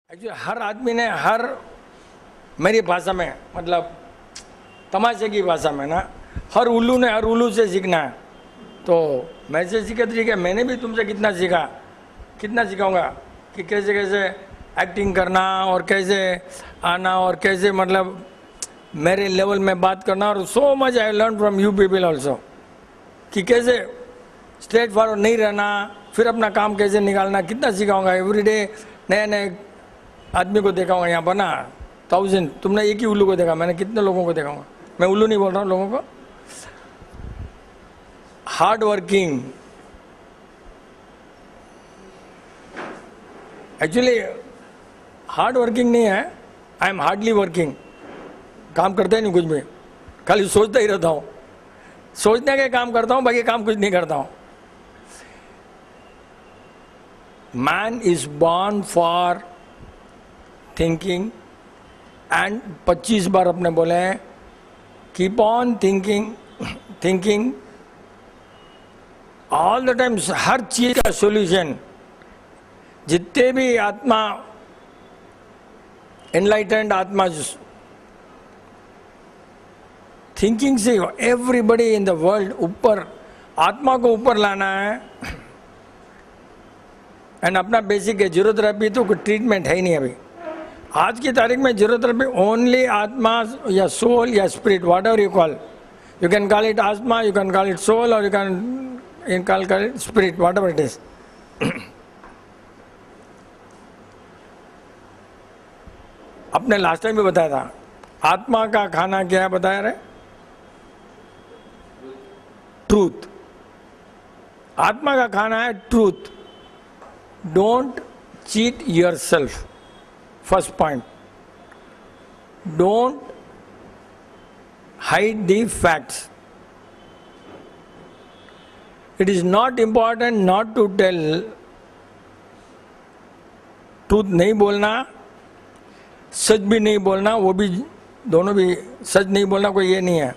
Actually हर आदमी ने हर मेरी भाषा में मतलब तमाशे की भाषा में ना हर उल्लू ने हर उल्लू से सीखना है। तो मैं से सीखे तो ठीक है, मैंने भी तुमसे कितना सीखा, कितना सिखाऊंगा कि कैसे कैसे एक्टिंग करना और कैसे आना और कैसे मतलब मेरे लेवल में बात करना। और so much I learn from you people also कि कैसे स्ट्रेट फॉरवर्ड नहीं रहना, फिर अपना काम कैसे निकालना, कितना सिखाऊंगा। एवरीडे नए नए आदमी को देखाऊंगा यहाँ पर ना 1000। तुमने एक ही उल्लू को देखा, मैंने कितने लोगों को देखाऊंगा। मैं उल्लू नहीं बोल रहा हूँ लोगों को। Hard working, actually hard working नहीं है, आई एम हार्डली वर्किंग। काम करते ही नहीं कुछ भी, खाली सोचता ही रहता हूँ। सोचने के काम करता हूँ, बाकी काम कुछ नहीं करता हूँ। Man is born for thinking and 25 बार अपने बोले हैं keep on thinking thinking all the time. हर चीज का सॉल्यूशन, जितने भी आत्मा एनलाइटेंड आत्मा थिंकिंग से एवरीबडी इन द वर्ल्ड ऊपर, आत्मा को ऊपर लाना है। एंड अपना बेसिक है जीरोथेरेपी, तो कोई ट्रीटमेंट है ही नहीं अभी आज की तारीख में। जीरोथेरेपी ओनली आत्मा या सोल या spirit, whatever you call, you can call it आत्मा, you can call it soul, और you can call it spirit, whatever it is. आपने लास्ट टाइम भी बताया था आत्मा का खाना क्या है, बताया रहे, ट्रूथ। आत्मा का खाना है truth. Don't cheat your self, first point. Don't hide the facts. It is not important not to tell truth, नहीं बोलना, सच भी नहीं बोलना, वो भी दोनों भी। सच नहीं बोलना कोई ये नहीं है,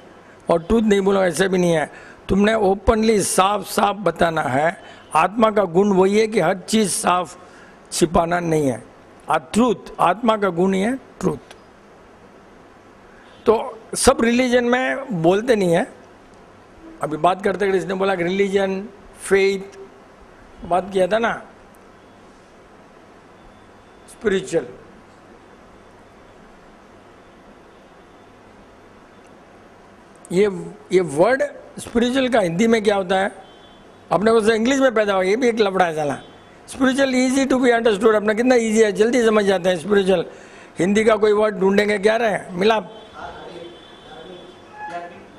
और ट्रूथ नहीं बोलना ऐसे भी नहीं है। तुमने ओपनली साफ साफ बताना है। आत्मा का गुण वही है कि हर चीज साफ छिपाना नहीं है। ट्रूथ आत्मा का गुण ही है, ट्रूथ। तो सब रिलीजन में बोलते नहीं है। अभी बात करते इसने बोला कि रिलीजन फेथ बात किया था ना, स्पिरिचुअल। ये वर्ड स्पिरिचुअल का हिंदी में क्या होता है, अपने को इंग्लिश में पैदा हुआ, ये भी एक लफड़ा है साला। Spiritual easy to be understood, अपना कितना इजी है, जल्दी समझ जाते हैं स्पिरिचुअल। हिंदी का कोई वर्ड ढूंढेंगे क्या रहे, मिला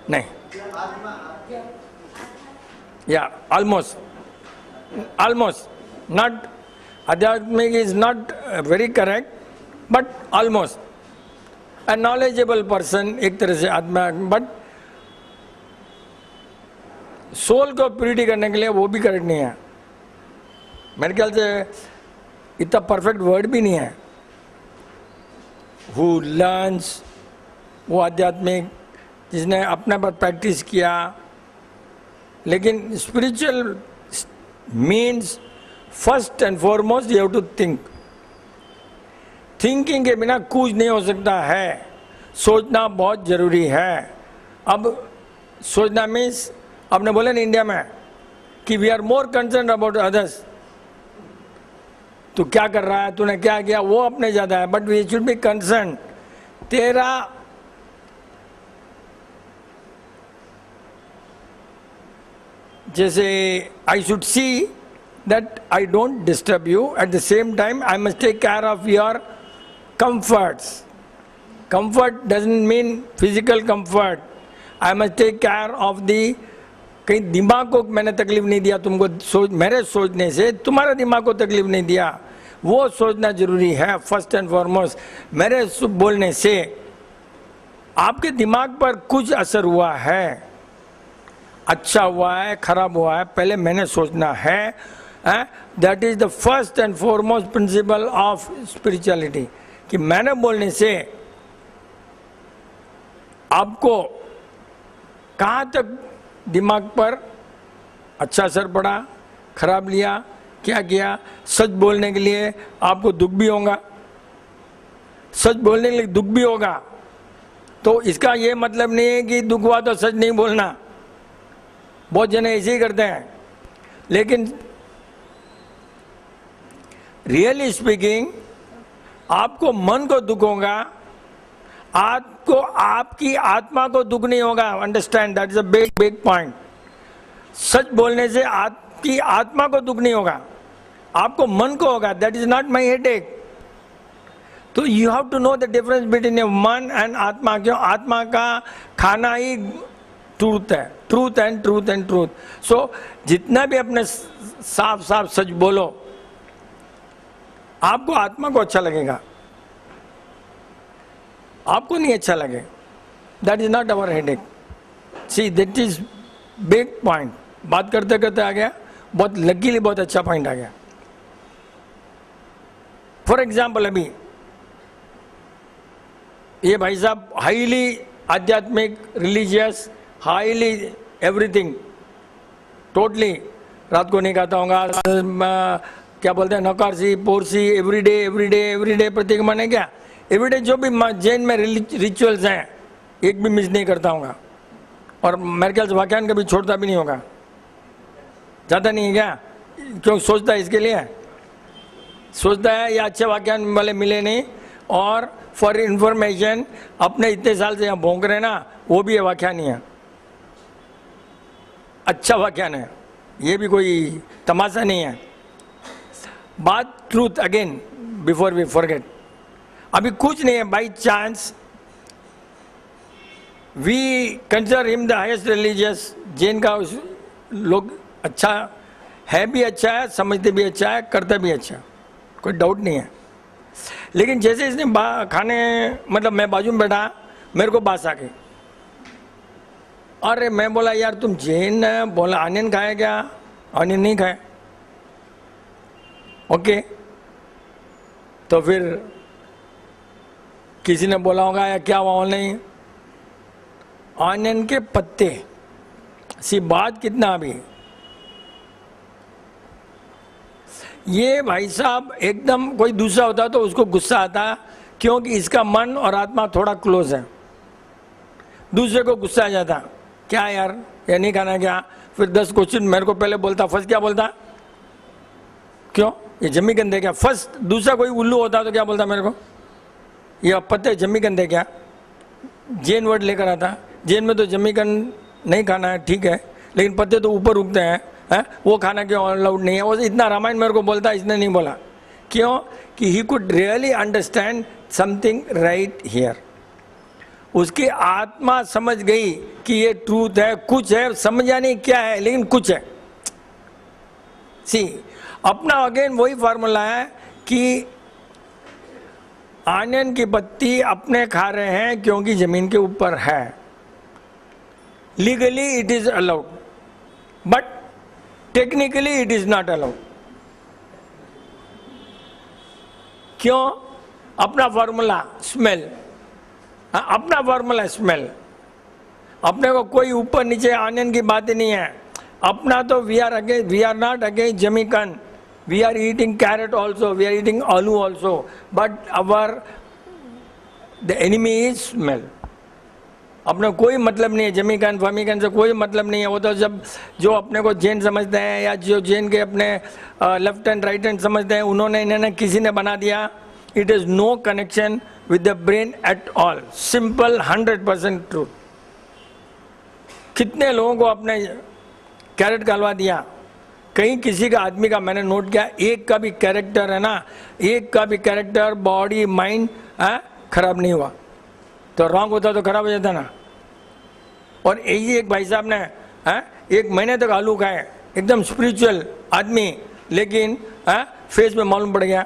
नहीं, या ऑलमोस्ट नॉट, आध्यात्मिक is not very correct but almost. A knowledgeable person एक तरह से आत्मा, बट सोल को प्यूरिटी करने के लिए वो भी करेक्ट नहीं है। मेरे ख्याल से इतना परफेक्ट वर्ड भी नहीं है। हु लर्न्स, वो आध्यात्मिक जिसने अपने पर प्रैक्टिस किया। लेकिन spiritual means first and foremost you have to think. Thinking के बिना कुछ नहीं हो सकता है, सोचना बहुत जरूरी है। अब सोचना मीन्स, आपने बोले ना इंडिया में कि we are more concern about others. तू क्या कर रहा है, तूने क्या किया, वो अपने ज्यादा है, but we should be concern. तेरा जैसे I should see that I don't disturb you, at the same time I must take care of your comforts. Comfort doesn't mean physical comfort. I must take care of the, कहीं दिमाग को मैंने तकलीफ नहीं दिया तुमको, मेरे सोचने से तुम्हारे दिमाग को तकलीफ नहीं दिया, वो सोचना जरूरी है फर्स्ट एंड फॉरमोस्ट। मेरे बोलने से आपके दिमाग पर कुछ असर हुआ है, अच्छा हुआ है, खराब हुआ है, पहले मैंने सोचना है। That is the first and foremost principle of spirituality, कि मैंने बोलने से आपको कहाँ तक दिमाग पर अच्छा असर पड़ा, खराब लिया, क्या किया। सच बोलने के लिए आपको दुख भी होगा, सच बोलने के लिए दुख भी होगा, तो इसका ये मतलब नहीं है कि दुख हुआ तो सच नहीं बोलना। बहुत जने ऐसे ही करते हैं, लेकिन रियली स्पीकिंग आपको मन को दुख होगा, आपको आपकी आत्मा को दुख नहीं होगा। Understand, that is a big big point. सच बोलने से आपकी आत्मा को दुख नहीं होगा, आपको मन को होगा। That is not my headache. तो you have to know the difference between your मन एंड आत्मा। क्यों? आत्मा का खाना ही ट्रूथ है, truth and truth and truth. So जितना भी अपने साफ साफ सच बोलो, आपको आत्मा को अच्छा लगेगा, आपको नहीं अच्छा लगे। That is not our headache. See, that is big point. बात करते करते आ गया, बहुत लकीली बहुत अच्छा पॉइंट आ गया। फॉर एग्जाम्पल, अभी ये भाई साहब हाईली आध्यात्मिक, रिलीजियस, हाईली एवरीथिंग, टोटली रात को नहीं खाता होगा, क्या बोलते हैं, नौकारसी, पोरसी, एवरीडे प्रतीक माने क्या, एवरीडे जो भी जैन में रिचुअल्स हैं एक भी मिस नहीं करता हूँ। और मेरे ख्याल से वाक्यान कभी छोड़ता भी नहीं होगा। जाता नहीं है क्या? क्यों? सोचता है इसके लिए, सोचता है ये अच्छे वाक्यान वाले मिले नहीं। और फॉर इंफॉर्मेशन, अपने इतने साल से यहाँ भोंक रहे ना, वो भी ये वाक्यान ही है, अच्छा वाक्यान है, ये भी कोई तमाशा नहीं है। बात truth again before we forget. अभी कुछ नहीं है, by chance we consider him the highest religious. Jain का लोग अच्छा है, भी अच्छा है, समझते भी अच्छा है, करते भी अच्छा, कोई डाउट नहीं है। लेकिन जैसे इसने खाने, मतलब मैं बाजू में बैठा, मेरे को बात आ गई। अरे मैं बोला यार तुम जैन है, बोला ऑनियन खाए क्या? ऑनियन नहीं खाए। ओके, तो फिर किसी ने बोला होगा या क्या हुआ? नहीं, ऑनियन के पत्ते। सी बात कितना अभी, ये भाई साहब एकदम कोई दूसरा होता तो उसको गुस्सा आता, क्योंकि इसका मन और आत्मा थोड़ा क्लोज है। दूसरे को गुस्सा आ जाता, क्या यार ये नहीं खाना क्या? फिर 10 क्वेश्चन मेरे को पहले बोलता। फर्स्ट क्या बोलता? क्यों ये जम्मी गंदे क्या? फर्स्ट दूसरा कोई उल्लू होता तो क्या बोलता मेरे को? ये पत्ते जम्मी गंदे क्या? जैन वर्ड लेकर आता। जैन में तो जम्मी गंद नहीं खाना है, ठीक है, लेकिन पत्ते तो ऊपर उगते हैं, वो खाना क्यों अलाउड नहीं है? वो इतना रामायण मेरे को बोलता, इसने नहीं बोला। क्यों? कि he could really understand something right here. उसकी आत्मा समझ गई कि ये ट्रूथ है, कुछ है, समझा नहीं क्या है, लेकिन कुछ है। सी, अपना अगेन वही फार्मूला है कि ऑनियन की पत्ती अपने खा रहे हैं क्योंकि जमीन के ऊपर है। Legally it is allowed, but technically it is not allowed. क्यों? अपना फॉर्मूला स्मेल, अपना फॉर्मूला स्मेल। अपने को कोई ऊपर नीचे ऑनियन की बात ही नहीं है। अपना तो वी आर नॉट अगेंस्ट जमीकन, we are eating carrot also, we are eating आलू also, but our the enemy is smell. अपने कोई मतलब नहीं है जमीकन फमीकन से, कोई मतलब नहीं है। वो तो जब जो अपने को जैन समझते हैं या जो जैन के अपने लेफ्ट हैंड राइट हैंड समझते हैं, उन्होंने इन्होंने किसी ने बना दिया। It is no connection with the brain at all. Simple 100% truth. कितने लोगों को अपने कैरेट गलवा दिया, कहीं किसी का आदमी का मैंने नोट किया, एक का भी कैरेक्टर है ना, एक का भी कैरेक्टर, बॉडी, माइंड खराब नहीं हुआ। तो रॉन्ग होता तो खराब हो जाता ना। और यही एक भाई साहब ने 1 महीने तक आलू खाए, एकदम स्पिरिचुअल आदमी, लेकिन फेस में मालूम पड़ गया।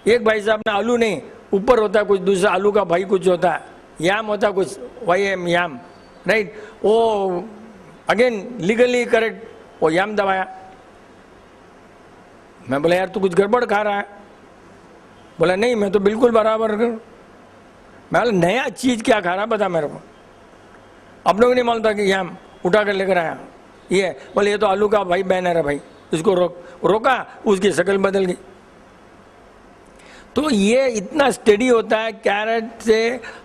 एक भाई साहब ने आलू नहीं, ऊपर होता है कुछ दूसरा, आलू का भाई कुछ होता है, याम होता कुछ, YAM याम, राइट, वो अगेन लीगली करेक्ट, वो याम दबाया। मैं बोला यार तू कुछ गड़बड़ खा रहा है। बोला नहीं मैं तो बिल्कुल बराबर। मैं बोला नया चीज क्या खा रहा बता मेरे को। अब लोग नहीं मानता कि याम उठा कर लेकर आया, ये बोले ये तो आलू का भाई बहन है रे भाई, इसको रोका, उसकी शक्ल बदल गई। तो ये इतना स्टडी होता है कैरेट से।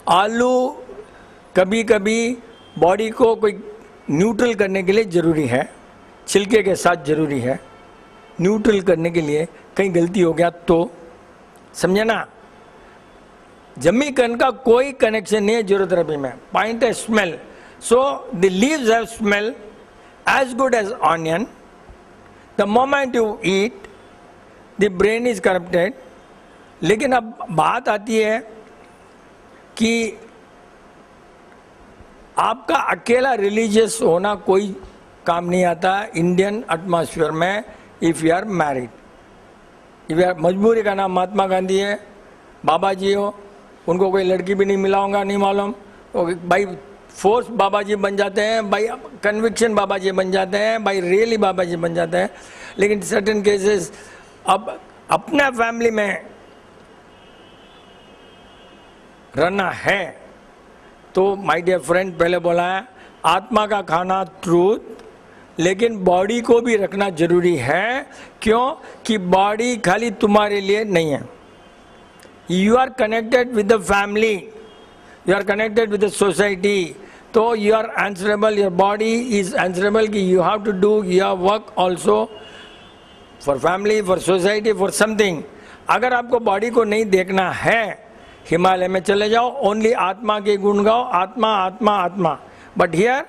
आलू कभी कभी बॉडी को कोई न्यूट्रल करने के लिए ज़रूरी है, छिलके के साथ ज़रूरी है न्यूट्रल करने के लिए। कहीं गलती हो गया तो समझे ना, जमीकरण का कोई कनेक्शन नहीं है जियोथेरेपी में। पॉइंट है smell. So the leaves have smell as good as onion. The moment you eat, the brain is corrupted. लेकिन अब बात आती है कि आपका अकेला रिलीजियस होना कोई काम नहीं आता इंडियन एटमॉस्फेयर में। If you are married, if you are, मजबूरी का नाम महात्मा गांधी है, बाबा जी हो, उनको कोई लड़की भी नहीं मिला होगा, नहीं मालूम, भाई फोर्स बाबा जी बन जाते हैं, बाई कन्विक्शन बाबा जी बन जाते हैं, बाई रियली बाबा जी बन जाते हैं। लेकिन सर्टेन केसेस अब अपना फैमिली में रहना है तो माय डियर फ्रेंड, पहले बोला है आत्मा का खाना ट्रूथ, लेकिन बॉडी को भी रखना जरूरी है। क्यों कि बॉडी खाली तुम्हारे लिए नहीं है। You are connected with the family, you are connected with the society, so you are answerable, your body is answerable कि you have to do your work also for family, for society, for something। अगर आपको body को नहीं देखना है, हिमालय में चले जाओ, ओनली आत्मा के गुण गाओ, आत्मा आत्मा आत्मा। बट हियर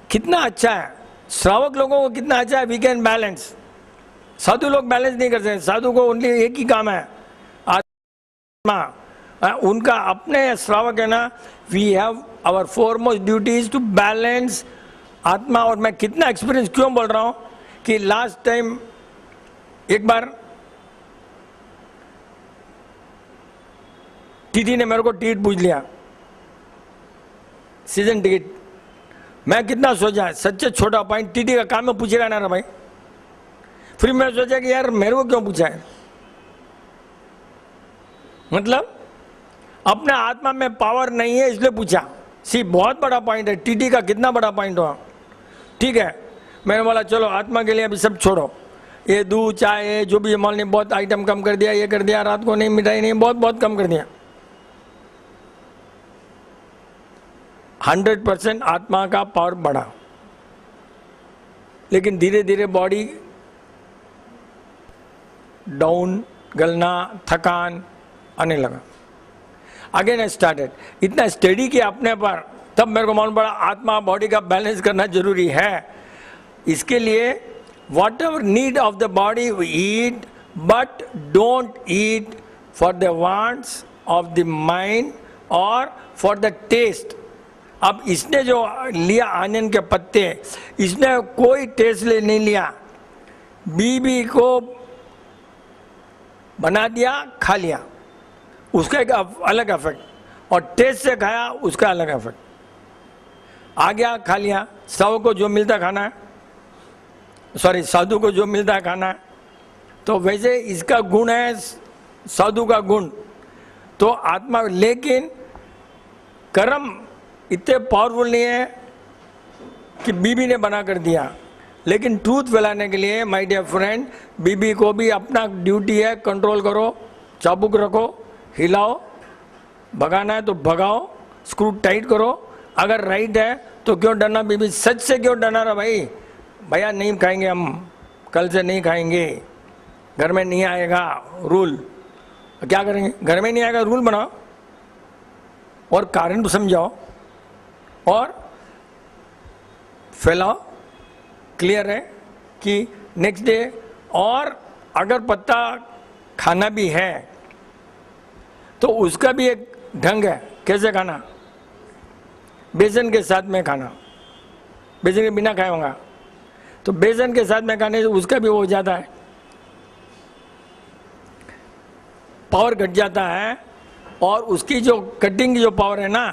कितना अच्छा है, श्रावक लोगों को कितना अच्छा है, वी कैन बैलेंस। साधु लोग बैलेंस नहीं कर सकते, साधु को ओनली एक ही काम है, आत्मा। उनका अपने श्रावक है ना, we have our foremost duties to balance आत्मा। और मैं कितना एक्सपीरियंस क्यों बोल रहा हूं कि लास्ट टाइम एक बार टीटी ने मेरे को टिकट पूछ लिया, सीजन टिकट। मैं कितना सोचा, सच्चे छोटा पॉइंट, टीटी का काम में पूछेगा ना रे भाई। फिर मैं सोचा कि यार मेरे को क्यों पूछा है, मतलब अपने आत्मा में पावर नहीं है इसलिए पूछा। सी बहुत बड़ा पॉइंट है, टीटी का कितना बड़ा पॉइंट हुआ। ठीक है, मैंने बोला चलो आत्मा के लिए अभी सब छोड़ो, ये दूध चाय जो भी माल ने बहुत आइटम कम कर दिया, ये कर दिया, रात को नहीं, मिठाई नहीं, बहुत बहुत कम कर दिया। 100% आत्मा का पावर बढ़ा, लेकिन धीरे धीरे बॉडी डाउन, गलना, थकान आने लगा। अगेन आई स्टार्टेड, इतना स्टडी किया अपने पर, तब मेरे को मालूम पड़ा आत्मा बॉडी का बैलेंस करना जरूरी है। इसके लिए whatever need of the body we eat, but don't eat for the wants of the mind और फॉर द टेस्ट। अब इसने जो लिया आनियन के पत्ते, इसने कोई टेस्ट ले नहीं लिया, बीबी को बना दिया, खा लिया, उसका एक अलग इफेक्ट, और टेस्ट से खाया उसका अलग इफेक्ट आ गया, खा लिया। साधु को जो मिलता खाना है, सॉरी साधु को जो मिलता है खाना है, तो वैसे इसका गुण है साधु का गुण तो आत्मा। लेकिन कर्म इतने पावरफुल नहीं है कि बीबी ने बना कर दिया, लेकिन ट्रूथ फैलाने के लिए माय डियर फ्रेंड, बीबी को भी अपना ड्यूटी है, कंट्रोल करो, चाबुक रखो, हिलाओ, भगाना है तो भगाओ, स्क्रू टाइट करो। अगर राइट है तो क्यों डरना, बीबी सच से क्यों डरना रहा भाई, भैया नहीं खाएंगे हम, कल से नहीं खाएंगे, घर में नहीं आएगा रूल, क्या करेंगे, घर में नहीं आएगा रूल बनाओ और कारण समझाओ और फैलाओ। क्लियर है कि नेक्स्ट डे, और अगर पत्ता खाना भी है तो उसका भी एक ढंग है, कैसे खाना, बेसन के साथ में खाना, बेसन के बिना खाया होगा तो बेसन के साथ में खाने से उसका भी हो जाता है, पावर घट जाता है, और उसकी जो कटिंग की जो पावर है ना,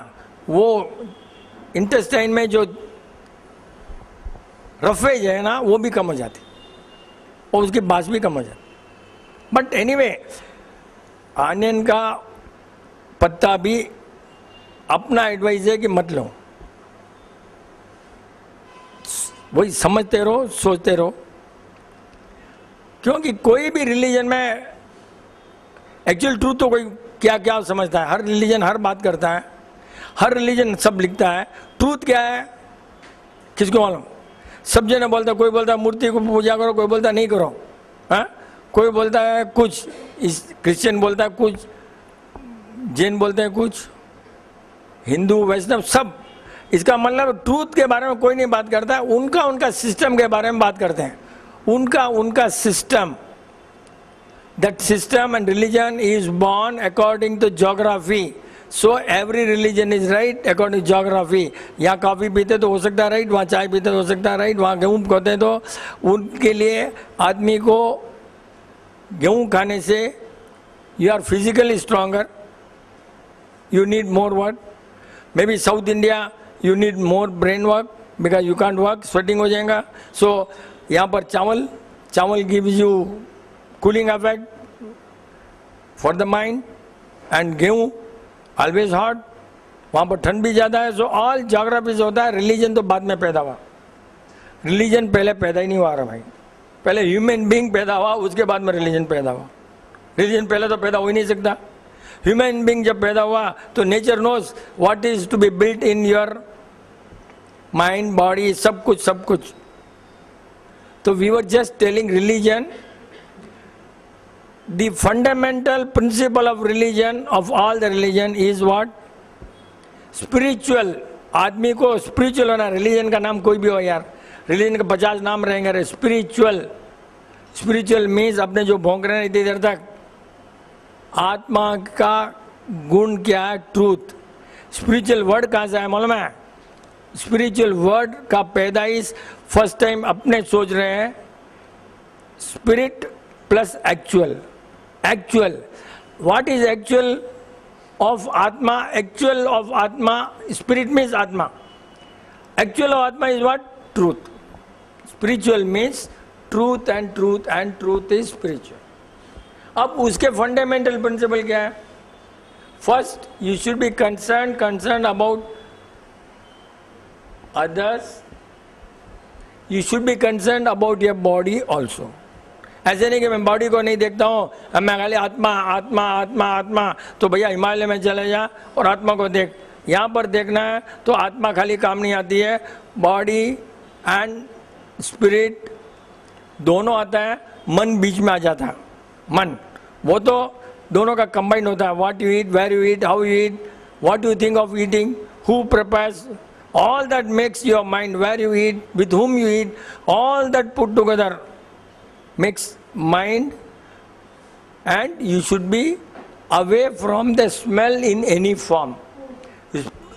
वो इंटेस्टाइन में जो रफेज है ना वो भी कम हो जाती और उसकी बास भी कम हो जाती। बट एनीवे, आनियन का पत्ता भी अपना एडवाइस है कि मत लो, वही समझते रहो, सोचते रहो, क्योंकि कोई भी रिलीजन में एक्चुअल ट्रूथ तो कोई क्या क्या समझता है, हर रिलीजन हर बात करता है, हर रिलीजन सब लिखता है, ट्रूथ क्या है किसको मालूम? सब जने बोलता है, कोई बोलता है मूर्ति को पूजा करो, कोई बोलता है नहीं करो, हाँ, कोई बोलता है कुछ, इस क्रिश्चियन बोलता है कुछ, जैन बोलते हैं कुछ, हिंदू वैष्णव सब। इसका मतलब ट्रूथ के बारे में कोई नहीं बात करता, उनका उनका सिस्टम के बारे में बात करते हैं, उनका उनका system. That system and religion is born according to geography. So every religion is right according to geography. यहाँ कॉफ़ी पीते तो हो सकता है राइट, वहाँ चाय पीते तो हो सकता है राइट, वहाँ गेहूँ खाते तो उनके लिए आदमी को गेहूँ खाने से you are physically stronger, you need more work. Maybe South India you need more brain work because you can't work, sweating हो जाएगा. So यहाँ पर चावल gives you cooling effect for the mind, and गेहूँ always hot, वहाँ पर ठंड भी ज़्यादा है. So all geographies होता है. रिलीजन तो बाद में पैदा हुआ, रिलीजन पहले पैदा ही नहीं हुआ रहा भाई. पहले ह्यूमन बीइंग पैदा हुआ, उसके बाद में रिलीजन पैदा हुआ. रिलीजन पहले तो पैदा हो ही नहीं सकता. ह्यूमन बीइंग जब पैदा हुआ तो nature knows what is to be built in your mind body, सब कुछ. तो we were just telling religion, the fundamental principle of religion, of all the religion is what? Spiritual. आदमी को spiritual होना. religion का नाम कोई भी हो यार, religion का 50 नाम रहेंगे. spiritual means अपने जो भोंक रहे हैं इतनी देर तक, आत्मा का गुण क्या है? ट्रूथ. स्पिरिचुअल वर्ड कहाँ से है मालूम है? स्पिरिचुअल वर्ड का पैदाइश फर्स्ट टाइम अपने सोच रहे हैं, spirit plus actual. Actual. What is actual of Atma? Actual of Atma, spirit means Atma. Actual of Atma is what? Truth. Spiritual means truth, and truth is spiritual. अब उसके fundamental principle क्या है? First, you should be concerned about others. You should be concerned about your body also. ऐसे नहीं कि मैं body को नहीं देखता हूँ, अब मैं खाली आत्मा आत्मा आत्मा आत्मा. तो भैया हिमालय में चले जा और आत्मा को देख. यहाँ पर देखना है तो आत्मा खाली काम नहीं आती है, बॉडी एंड स्पिरिट दोनों आता है. मन बीच में आ जाता है. मन वो तो दोनों का कंबाइन होता है. What you eat, where you eat, how you eat, what you think of eating, who prepares, all that makes your mind. Where you eat, with whom you eat, all that put together makes mind. And you should be away from the smell in any form.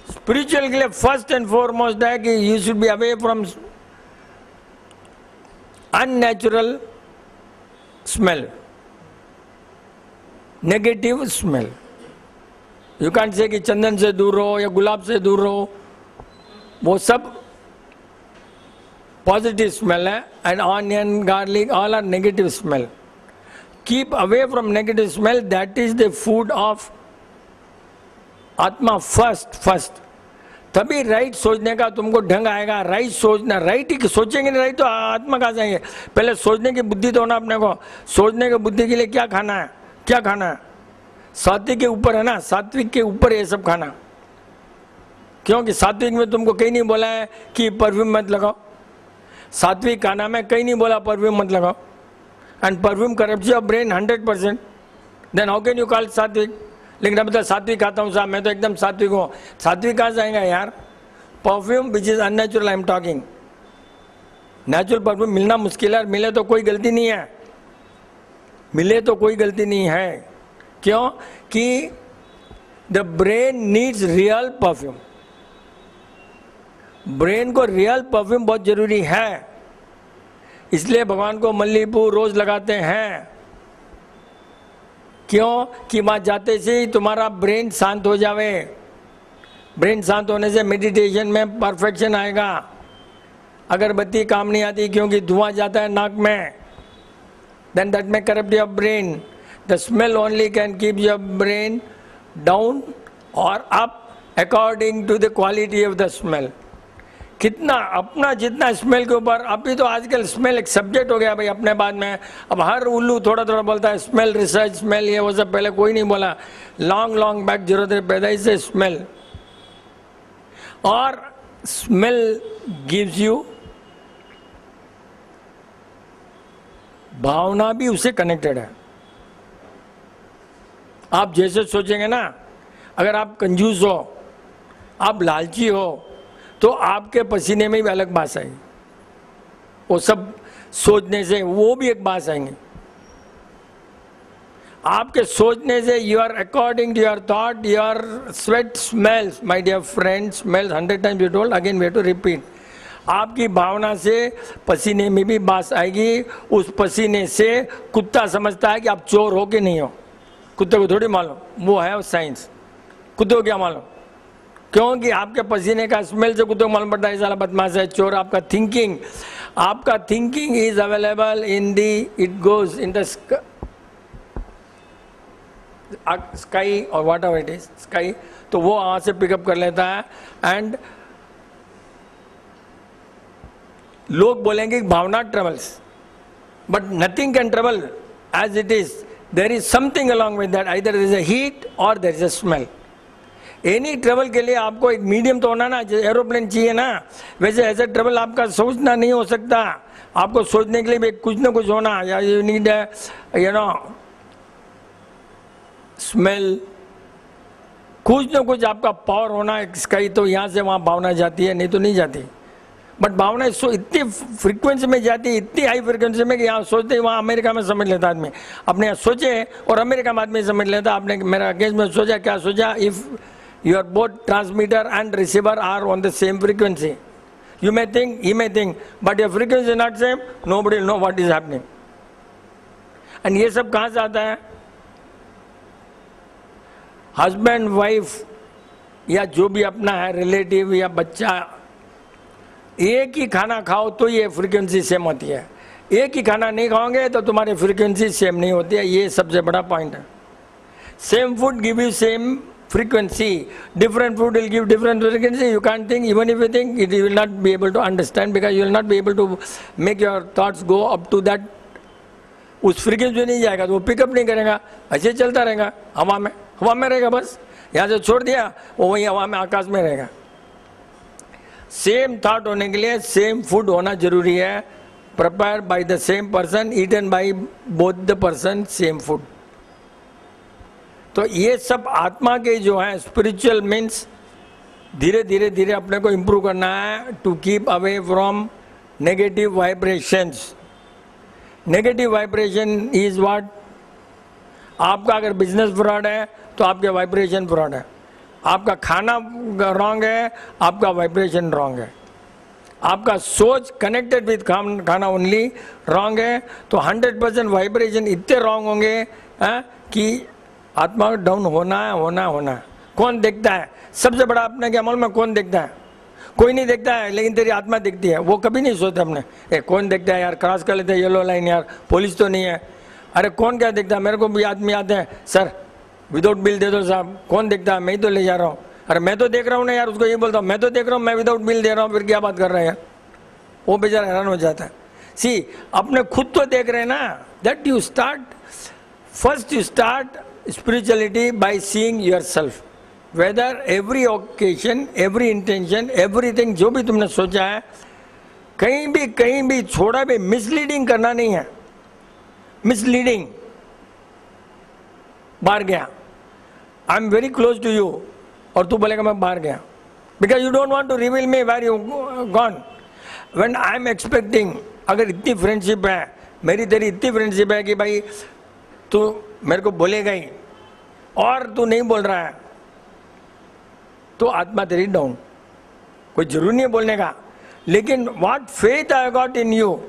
Spiritual के लिए first and foremost है कि you should be away from unnatural smell, negative smell. You can't say कि चंदन से दूर रहो या गुलाब से दूर रहो, वो सब positive smell है. And onion, garlic, all are negative smell. Keep away from negative smell. That is the food of आत्मा. first तभी राइट सोचने का तुमको ढंग आएगा. राइट सोचना, राइट ही सोचेंगे नहीं राइट तो आत्मा कहाँ जाएंगे? पहले सोचने की बुद्धि तो होना अपने को. सोचने की बुद्धि के लिए क्या खाना है? क्या खाना है? सात्विक के ऊपर है ना, सात्विक के ऊपर ये सब खाना. क्योंकि सात्विक में तुमको कहीं नहीं बोला है कि परफ्यूम मत लगाओ. सात्विक खाना में कहीं नहीं बोला परफ्यूम मत लगाओ. And perfume corrupt your brain 100%. Then how can you call सात्विक? लेकिन अब तो सात्विक खाता हूँ साहब, मैं तो एकदम सात्विक हूँ. सात्विक कहाँ से आएगा यार? Perfume which is unnatural I am talking. Natural perfume मिलना मुश्किल है. मिले तो कोई गलती नहीं है, मिले तो कोई गलती नहीं है. क्यों? कि the brain needs real perfume. Brain को रियल परफ्यूम बहुत जरूरी है. इसलिए भगवान को मल्लीपुर रोज लगाते हैं. क्यों? कि वहाँ जाते से ही तुम्हारा ब्रेन शांत हो जावे. ब्रेन शांत होने से मेडिटेशन में परफेक्शन आएगा. अगरबत्ती काम नहीं आती क्योंकि धुआं जाता है नाक में. Then that may corrupt your brain. The smell only can keep your brain down or up according to the quality of the smell. कितना अपना जितना स्मेल के ऊपर, अभी तो आजकल स्मेल एक सब्जेक्ट हो गया भाई अपने बाद में। अब हर उल्लू थोड़ा थोड़ा बोलता है स्मेल रिसर्च स्मेल ये वो सब, पहले कोई नहीं बोला। लॉन्ग बैक जरूरत है पैदाइश से स्मेल, और स्मेल गिव्स यू, भावना भी उससे कनेक्टेड है। आप जैसे सोचेंगे ना, अगर आप कंजूस हो, आप लालची हो, तो आपके पसीने में भी अलग बास आएगी। वो सब सोचने से वो भी एक बास आएंगे। आपके सोचने से your according to your thought your sweat smells, my dear friend, smells 100 times you told, again we have to repeat. आपकी भावना से पसीने में भी बास आएगी। उस पसीने से कुत्ता समझता है कि आप चोर हो कि नहीं हो। कुत्ते को थोड़ी मालूम, वो है साइंस। कुत्ते को क्या मालूम? क्योंकि आपके पसीने का स्मेल से कुत्ते को मालूम पड़ता है साला बदमाश है, चोर। आपका thinking is available in the, it goes in the sky or whatever it is sky, तो वो वहां से पिकअप कर लेता है। एंड लोग बोलेंगे भावना travels, but nothing can travel as it is, there is something along with that, either there is a heat or there is a smell. Any travel के लिए आपको एक मीडियम तो होना ना, जैसे एरोप्लेन चाहिए ना, वैसे ऐसे ट्रेवल आपका सोचना नहीं हो सकता। आपको सोचने के लिए भी कुछ ना कुछ होना, या you need you know smell, कुछ ना कुछ आपका पावर होना। स्काई तो यहाँ से वहाँ भावना जाती है, नहीं तो नहीं जाती। बट भावना इतनी फ्रीक्वेंसी में जाती है, इतनी हाई फ्रीक्वेंसी में कि यहाँ सोचते ही वहाँ अमेरिका में समझ लेता आदमी। अपने यहाँ सोचे और अमेरिका में आदमी समझ लेता। आपने मेरा केस में सोचा, क्या सोचा? If your both transmitter and receiver are on the same frequency, you may think, he may think, but your frequency is not same, nobody will know what is happening. And ये सब कहाँ से आता है? हस्बैंड वाइफ या जो भी अपना है रिलेटिव या बच्चा, एक ही खाना खाओ तो ये फ्रीक्वेंसी सेम होती है। एक ही खाना नहीं खाओगे तो तुम्हारी फ्रीक्वेंसी सेम नहीं होती है। ये सबसे बड़ा पॉइंट है। Same food give you same frequency, different food will give different frequency. You can't think, even if you think, you will not be able to understand, because you will not be able to make your thoughts go up to that. उस frequency नहीं जाएगा तो वो pickup नहीं करेगा, ऐसे चलता रहेगा हवा में रहेगा। बस यहाँ से छोड़ दिया वो वही हवा में आकाश में रहेगा। सेम थॉट होने के लिए सेम फूड होना जरूरी है। Prepared by the same person, eaten by both the person, same food. तो ये सब आत्मा के जो है स्पिरिचुअल मीन्स धीरे धीरे अपने को इम्प्रूव करना है, to keep away from negative vibrations. Negative vibration is what? आपका अगर बिजनेस फ्रॉड है तो आपके वाइब्रेशन फ्रॉड है। आपका खाना रॉन्ग है, आपका वाइब्रेशन रॉन्ग है। आपका सोच कनेक्टेड विद खाना ओनली रॉन्ग है, तो 100% वाइब्रेशन इतने रॉन्ग होंगे कि आत्मा डाउन होना। कौन देखता है? सबसे बड़ा अपने क्या मालूम है कौन देखता है? कोई नहीं देखता है, लेकिन तेरी आत्मा दिखती है। वो कभी नहीं सोचते अपने कौन देखता है यार, क्रॉस कर लेते हैं येलो लाइन, यार पुलिस तो नहीं है। अरे कौन क्या देखता है? मेरे को भी आदमी आते हैं, सर विदाउट बिल दे दो साहब। कौन देखता है? मैं ही तो ले जा रहा हूँ। अरे मैं तो देख रहा हूँ ना यार, उसको ये बोलता हूँ मैं तो देख रहा हूँ, मैं विदाउट बिल दे रहा हूँ, फिर क्या बात कर रहे हैं? वो बेचारा हैरान हो जाता है। सी अपने खुद तो देख रहे हैं ना, that you start first, you start spirituality by seeing yourself, whether every occasion, every intention, everything जो भी तुमने सोचा है, कहीं भी छोड़ा भी मिसलीडिंग करना नहीं है। मिसलीडिंग बाहर गया, I am very close to you, और तू बोलेगा मैं बाहर गया, because you don't want to reveal me where you gone. When I am expecting, अगर इतनी फ्रेंडशिप है मेरी तेरी, इतनी फ्रेंडशिप है कि भाई तू मेरे को बोलेगा ही और तू नहीं बोल रहा है, तो आत्मा तेरी डाउन। कोई जरूरी नहीं है बोलने का, लेकिन what faith I got in you,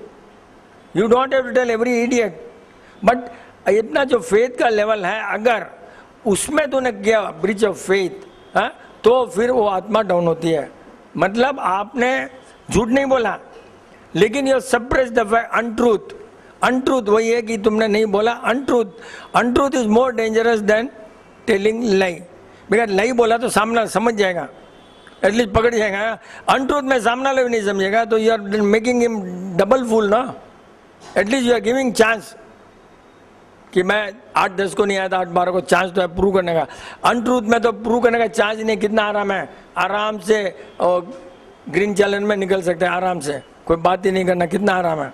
you don't have to tell every idiot, but इतना जो फेथ का लेवल है, अगर उसमें तूने किया ब्रीच ऑफ फेथ, तो फिर वो आत्मा डाउन होती है। मतलब आपने झूठ नहीं बोला, लेकिन you suppress the untruth. Untruth वही है कि तुमने नहीं बोला। Untruth is more dangerous than telling lie, because lie बोला तो सामना समझ जाएगा, एटलीस्ट पकड़ जाएगा। अनट्रूथ में सामने वाला भी नहीं समझेगा तो you are making him double fool ना। At least you are giving chance कि मैं 8-10 को नहीं आया था, 8-12 को चांस तो है प्रूव करने का। अनट्रूथ में तो प्रूव करने का चांस ही नहीं। कितना आराम है, आराम से ग्रीन चैलेंज में निकल सकते हैं आराम से, कोई बात ही नहीं करना, कितना आराम है।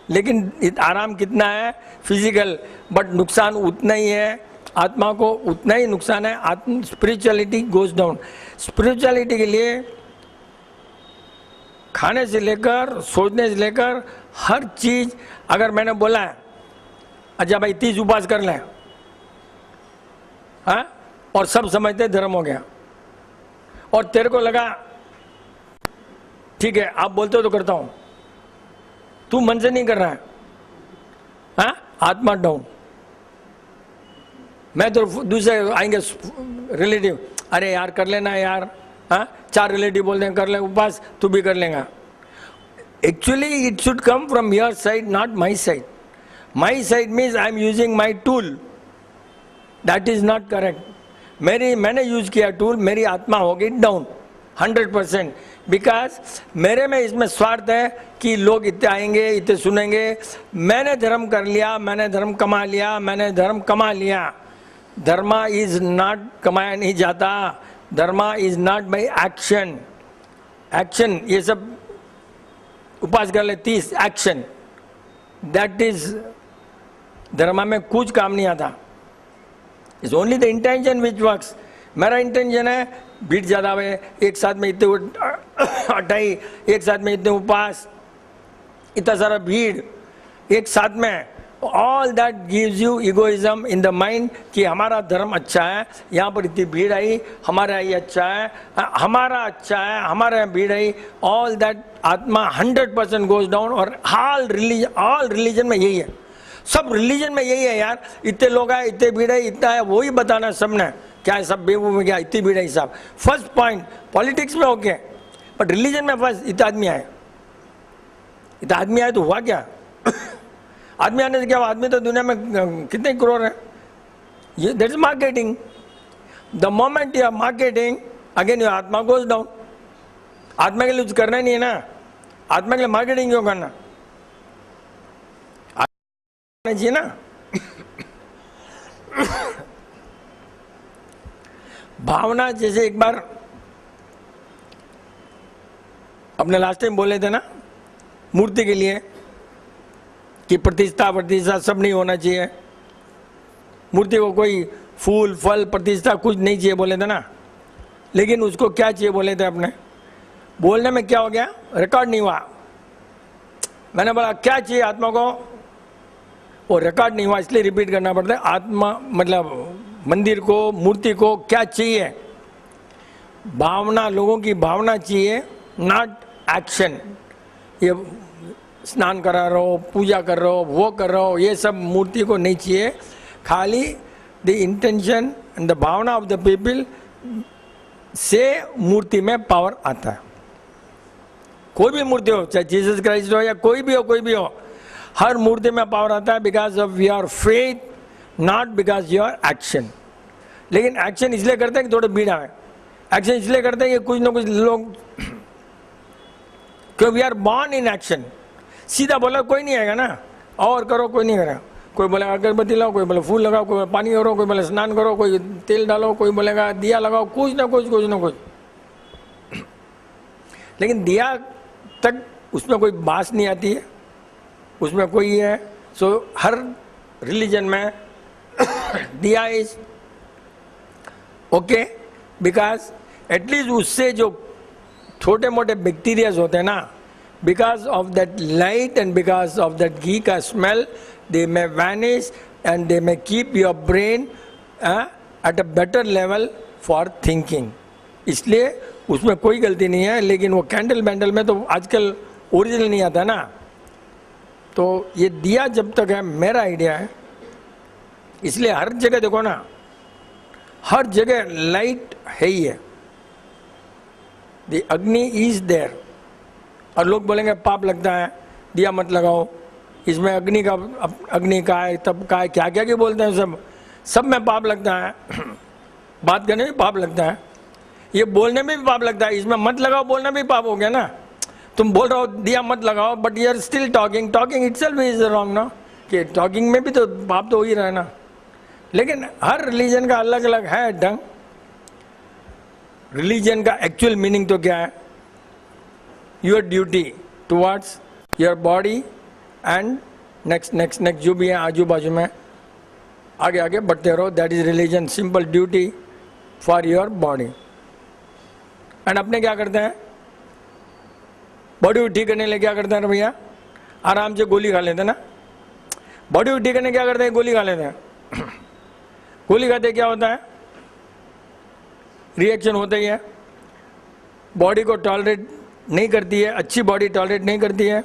लेकिन आराम कितना है फिजिकल, बट नुकसान उतना ही है, आत्मा को उतना ही नुकसान है। आत्म स्पिरिचुअलिटी गोज डाउन। स्पिरिचुअलिटी के लिए खाने से लेकर सोचने से लेकर हर चीज, अगर मैंने बोला है अच्छा भाई 30 उपवास कर लें, हाँ, और सब समझते धर्म हो गया, और तेरे को लगा ठीक है आप बोलते हो तो करता हूं, तू मन से नहीं कर रहा है, हाँ, आत्मा डाउन। मैं तो दूसरे आएंगे रिलेटिव, अरे यार कर लेना यार, हाँ, 4 रिलेटिव बोलते हैं कर ले उपवास, तू भी कर लेगा। Actually it should come from your side, not my side. My side means I am using my tool, that is not correct. मैंने यूज किया टूल, मेरी आत्मा हो गई डाउन 100%, बिकॉज मेरे में इसमें स्वार्थ है कि लोग इतने आएंगे, इतने सुनेंगे। मैंने धर्म कर लिया, मैंने धर्म कमा लिया, मैंने धर्म कमा लिया। धर्मा इज नॉट कमाया नहीं जाता, dharma is not by action. Action ये सब उपास कर ले 30 एक्शन, दैट इज धर्मा में कुछ काम नहीं आता। It's only the intention which works. मेरा इंटेंशन है भीड़ ज्यादा हुए, एक साथ में इतने हटाई, एक साथ में इतने उपास, इतना सारा भीड़ एक साथ में, all that gives you egoism in the mind कि हमारा धर्म अच्छा है, यहाँ पर इतनी भीड़ आई, हमारा ये अच्छा है, हमारा अच्छा है, हमारे यहाँ भीड़ आई, ऑल दैट आत्मा 100% गोज डाउन। और ऑल रिलीजन में यही है, सब रिलीजन में यही है यार। इतने लोग आए, इतने भीड़ है, इतना है, वही बताना सबने क्या है, सब बेवकूफ में क्या इतनी भीड़ है हिसाब। फर्स्ट पॉइंट पॉलिटिक्स में ओके, बट रिलीजन में फर्स्ट इतने आदमी आए, इतने आदमी आए तो हुआ क्या? आदमी आने से क्या हुआ? आदमी तो दुनिया में कितने करोड़ है, ये that is marketing. The moment you are marketing again your आत्मा गोज डाउन। आत्मा के लिए कुछ करना ही नहीं है ना, आत्मा के लिए मार्केटिंग क्यों करना चाहिए ना। भावना जैसे एक बार अपने लास्ट टाइम बोले थे ना मूर्ति के लिए कि प्रतिष्ठा सब नहीं होना चाहिए, मूर्ति को कोई फूल फल प्रतिष्ठा कुछ नहीं चाहिए बोले थे ना। लेकिन उसको क्या चाहिए बोले थे अपने बोलने में, क्या हो गया, रिकॉर्ड नहीं हुआ। मैंने बोला क्या चाहिए आत्मा को, वो रिकॉर्ड नहीं हुआ, इसलिए रिपीट करना पड़ता है। आत्मा मतलब मंदिर को, मूर्ति को क्या चाहिए? भावना, लोगों की भावना चाहिए, नॉट एक्शन। ये स्नान करा रहो, पूजा कर रहे हो, वो कर रहे हो, ये सब मूर्ति को नहीं चाहिए। खाली द इंटेंशन एंड द भावना ऑफ द पीपल से मूर्ति में पावर आता है। कोई भी मूर्ति हो, चाहे जीसस क्राइस्ट हो या कोई भी हो, हर मूर्ति में पावर आता है because of your faith, not because your action. लेकिन एक्शन इसलिए करते हैं कि थोड़े भीड़ आए, एक्शन इसलिए करते हैं कि कुछ ना कुछ लोग, क्योंकि we are born in action. सीधा बोला कोई नहीं आएगा ना, और करो कोई नहीं करेगा। कोई बोलेगा अगरबत्ती लगाओ, कोई बोले फूल लगाओ, कोई पानी करो, कोई बोले स्नान करो, कोई तेल डालो, कोई बोलेगा दिया लगाओ, कुछ ना कुछ। लेकिन दिया तक उसमें कोई बास नहीं आती है, उसमें कोई है। सो हर रिलीजन में दिया इज ओके, बिकॉज एटलीस्ट उससे जो छोटे मोटे बैक्टीरियाज होते हैं ना, because of that light and because of that घी का smell, they may vanish and they may keep your brain at a better level for thinking. इसलिए उसमें कोई गलती नहीं है। लेकिन वो कैंडल बैंडल में तो आजकल ओरिजिनल नहीं आता ना। तो ये दिया जब तक है, मेरा आइडिया है, इसलिए हर जगह देखो ना, हर जगह लाइट है ही है, द अग्नि इज देयर। और लोग बोलेंगे पाप लगता है, दिया मत लगाओ, इसमें अग्नि का है, तब का है, क्या क्या बोलते हैं, सब में पाप लगता है। बात करने में पाप लगता है। ये बोलने में भी पाप लगता है, इसमें मत लगाओ बोलना भी पाप हो गया ना। तुम बोल रहे हो दिया मत लगाओ, but you are still talking, talking itself is wrong ना, कि टॉकिंग में भी तो पाप तो हो ही रहा है ना। लेकिन हर रिलीजन का अलग अलग है ढंग। रिलीजन का एक्चुअल मीनिंग तो क्या है? Your duty towards your body and next next next जो भी है आजू बाजू में, आगे आगे बढ़ते रहो, that is religion, simple duty for your body. And अपने क्या करते हैं? बॉडी को ठीक करने के लिए क्या करते हैं भैया? आराम से गोली खा लेते हैं ना। बॉडी को ठीक करने क्या करते हैं? गोली खा लेते हैं। गोली खाते क्या होता है? रिएक्शन होता ही है, बॉडी को टॉलरेट नहीं करती है, अच्छी बॉडी टॉलरेट नहीं करती है।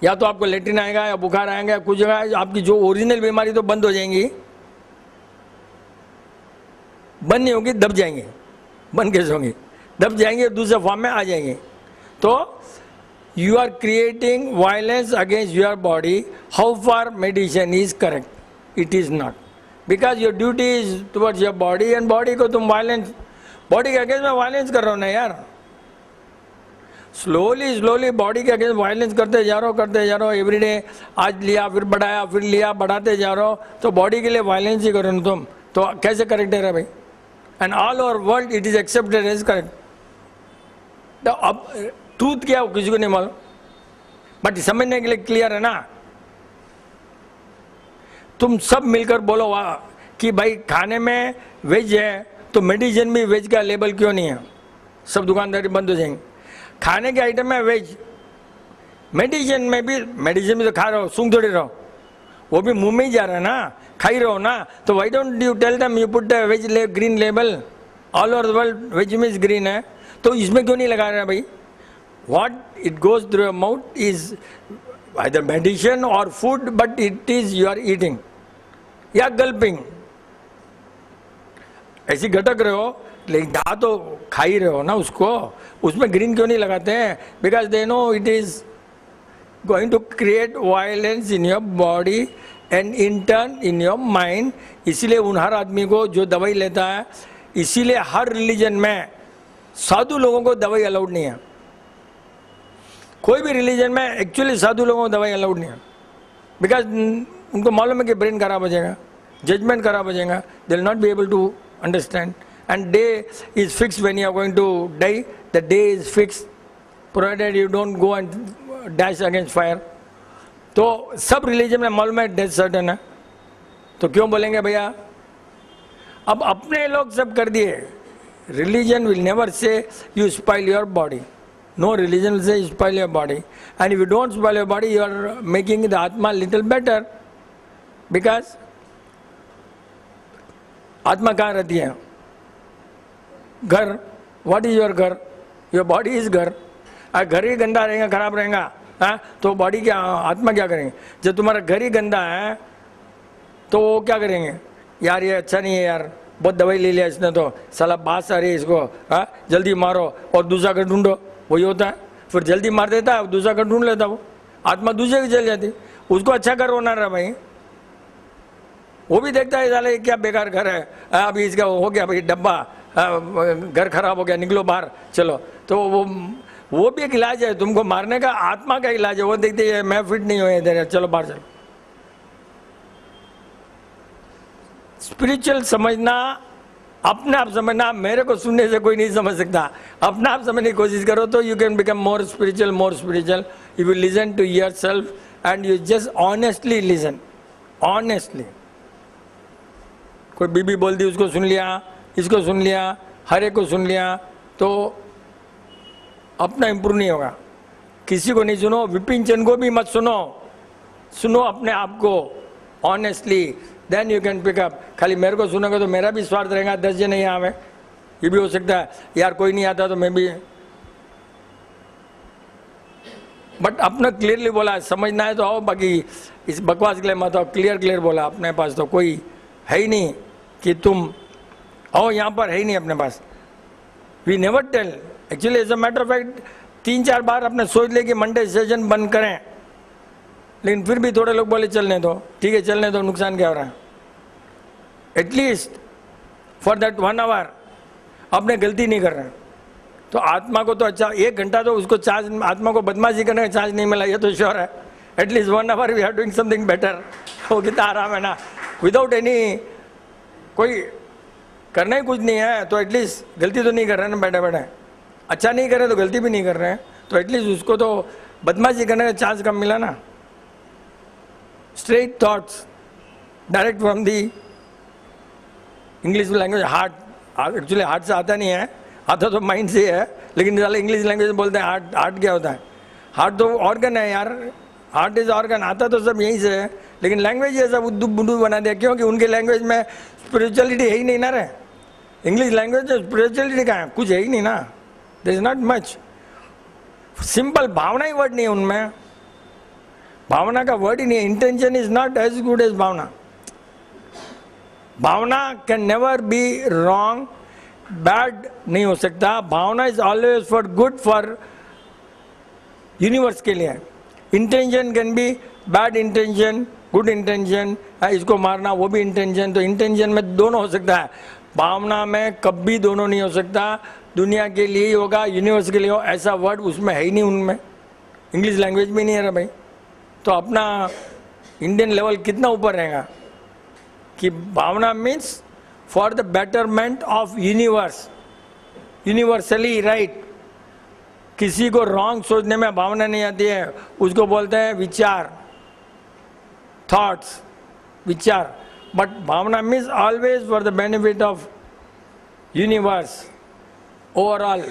या तो आपको लेट्रिन आएगा या बुखार आएगा या कुछ जगह आपकी जो ओरिजिनल बीमारी तो बंद हो जाएंगी, बंद नहीं होगी, दब जाएंगे। बंद कैसे होंगी? दब जाएंगे, दूसरे फॉर्म में आ जाएंगे। तो you are creating violence against your body. How far medicine is correct? It is not, because your duty is towards your body, and body को तुम वायलेंस, बॉडी के अगेंस्ट में वायलेंस कर रहे हो ना यार। स्लोली स्लोली बॉडी के अगेंस्ट वायलेंस करते जा रहे हो एवरीडे। आज लिया फिर बढ़ाया, फिर लिया बढ़ाते जा रहे हो, तो बॉडी के लिए वायलेंस ही करो ना तुम, तो कैसे करेक्ट है भाई? And all over world it is accepted as correct. तो अब ट्रूथ क्या हो किसी को नहीं मालूम, बट समझने के लिए क्लियर है ना। तुम सब मिलकर बोलो कि भाई खाने में वेज है तो मेडिसिन भी वेज का लेबल क्यों नहीं है? सब दुकानदारी बंद हो जाएंगे। खाने के आइटम में वेज, मेडिसिन में भी, मेडिसिन भी तो खा रहे हो, सूंघ थोड़ी रहो, वो भी मुंह में ही जा रहा है ना, खा ही रहो ना। तो why don't you tell them you put veg green label, all over the world veg means green है, तो इसमें क्यों नहीं लगा रहे भाई? What it goes through your mouth is either medicine or food, but it is you are eating या gulping. ऐसी घटक रहे हो, लेकिन जा तो खा ही रहे हो ना उसको, उसमें ग्रीन क्यों नहीं लगाते हैं? Because they know it is going to create violence in your body and in turn in your mind. इसीलिए उन हर आदमी को जो दवाई लेता है, इसीलिए हर रिलीजन में साधु लोगों को दवाई अलाउड नहीं है। कोई भी रिलीजन में एक्चुअली साधु लोगों को दवाई अलाउड नहीं है, बिकॉज उनको मालूम है कि ब्रेन खराब हो जाएगा, जजमेंट खराब हो जाएगा, they will not be able to understand. And day is fixed when you are going to die. The day is fixed, provided you don't go and dash against fire. तो सब religion में मालूम है death certain है, तो क्यों बोलेंगे भैया? अब अपने लोग सब कर दिए। Religion will never say you spoil your body, no religion will say you spoil your body, and if you don't spoil your body you are making the atma little better, because आत्मा कहाँ रहती है? घर। What is your ghar? Your body is ghar. घर ही गंदा रहेगा, खराब रहेगा, तो बॉडी क्या, आत्मा क्या करेंगे? जब तुम्हारा घर ही गंदा है तो वो क्या करेंगे? यार ये अच्छा नहीं है यार, बहुत दवाई ले लिया इसने तो, साला बात आ रही है इसको, जल्दी मारो और दूसरा घर ढूंढो। वही होता है, फिर जल्दी मार देता है, दूसरा घर ढूंढ लेता, वो आत्मा दूसरे की चल जाती। उसको अच्छा घर होना रहा भाई, वो भी देखता है साले क्या बेकार घर है, अभी इसका हो गया भाई डब्बा, घर खराब हो गया, निकलो बाहर चलो। तो वो भी एक इलाज है, तुमको मारने का आत्मा का इलाज है। वो देखते है मैं फिट नहीं हुआ इधर, चलो बाहर चलो। स्पिरिचुअल समझना, अपने आप समझना, मेरे को सुनने से कोई नहीं समझ सकता। अपने आप समझने की कोशिश करो तो you can become more spiritual, more spiritual. You will listen to yourself and you just honestly listen, honestly. कोई बीबी बोल दी उसको सुन लिया, इसको सुन लिया, हर एक को सुन लिया, तो अपना इंप्रूव नहीं होगा। किसी को नहीं सुनो, विपिन चंद को भी मत सुनो, सुनो अपने आप को honestly, then you can pick up. खाली मेरे को सुनोगे तो मेरा भी स्वार्थ रहेगा, 10 जन नहीं आवे, ये भी हो सकता है यार, कोई नहीं आता तो मैं भी। बट अपना क्लियरली बोला, समझना है तो आओ, बाकी इस बकवास के लिए मत आओ। क्लियर बोला, अपने पास तो कोई है ही नहीं कि तुम आओ, यहाँ पर है ही नहीं अपने पास। We never tell, actually as a matter of fact 3-4 बार अपने सोच ले कि मंडे सेशन बंद करें, लेकिन फिर भी थोड़े लोग बोले चलने दो, ठीक है चलने दो, नुकसान क्या हो रहा है? एटलीस्ट फॉर दैट 1 आवर अपने गलती नहीं कर रहे हैं, तो आत्मा को तो अच्छा 1 घंटा तो उसको चार्ज, आत्मा को बदमाशी करने का चार्ज नहीं मिला, ये तो श्योर है। At least 1 hour we are doing something better. वो कितना आराम है ना, विदाउट एनी, कोई करना ही कुछ नहीं है, तो एटलीस्ट गलती तो नहीं कर रहे हैं ना बैठे बैठे। अच्छा नहीं कर रहे तो गलती भी नहीं कर रहे हैं, तो एटलीस्ट उसको तो बदमाशी करने का चांस कम मिला ना। Straight thoughts direct from the English language. Heart, actually heart से आता नहीं है, आता तो माइंड से है, लेकिन इंग्लिश लैंग्वेज में बोलते हैं हार्ट। हार्ट क्या होता है? हार्ट तो ऑर्गन है यार, हार्ट इज ऑर्गन, आता तो सब यहीं से है, लेकिन लैंग्वेज ये सब उद्दू बुद्धू बना दिया, क्योंकि उनके लैंग्वेज में स्पिरिचुअलिटी है ही नहीं ना रे। इंग्लिश लैंग्वेज में स्पिरिचुअलिटी का है, कुछ है ही नहीं ना, there is not much. Simple भावना ही वर्ड नहीं है उनमें, भावना का वर्ड ही नहीं है। Intention is not as good as भावना। भावना can never be wrong, bad नहीं हो सकता। भावना is always for good, for universe के लिए। Intention can be bad intention, good intention, इसको मारना वो भी इंटेंशन। तो इंटेंशन में दोनों हो सकता है, भावना में कभी दोनों नहीं हो सकता। दुनिया के लिए ही होगा, यूनिवर्स के लिए हो, ऐसा वर्ड उसमें है ही नहीं उनमें, इंग्लिश लैंग्वेज में नहीं है भाई। तो अपना इंडियन लेवल कितना ऊपर रहेगा कि भावना means for the betterment of universe, universally right. किसी को रॉन्ग सोचने में भावना नहीं आती है, उसको बोलते हैं विचार, थॉट्स, विचार। But bhavana means always for the benefit of universe overall,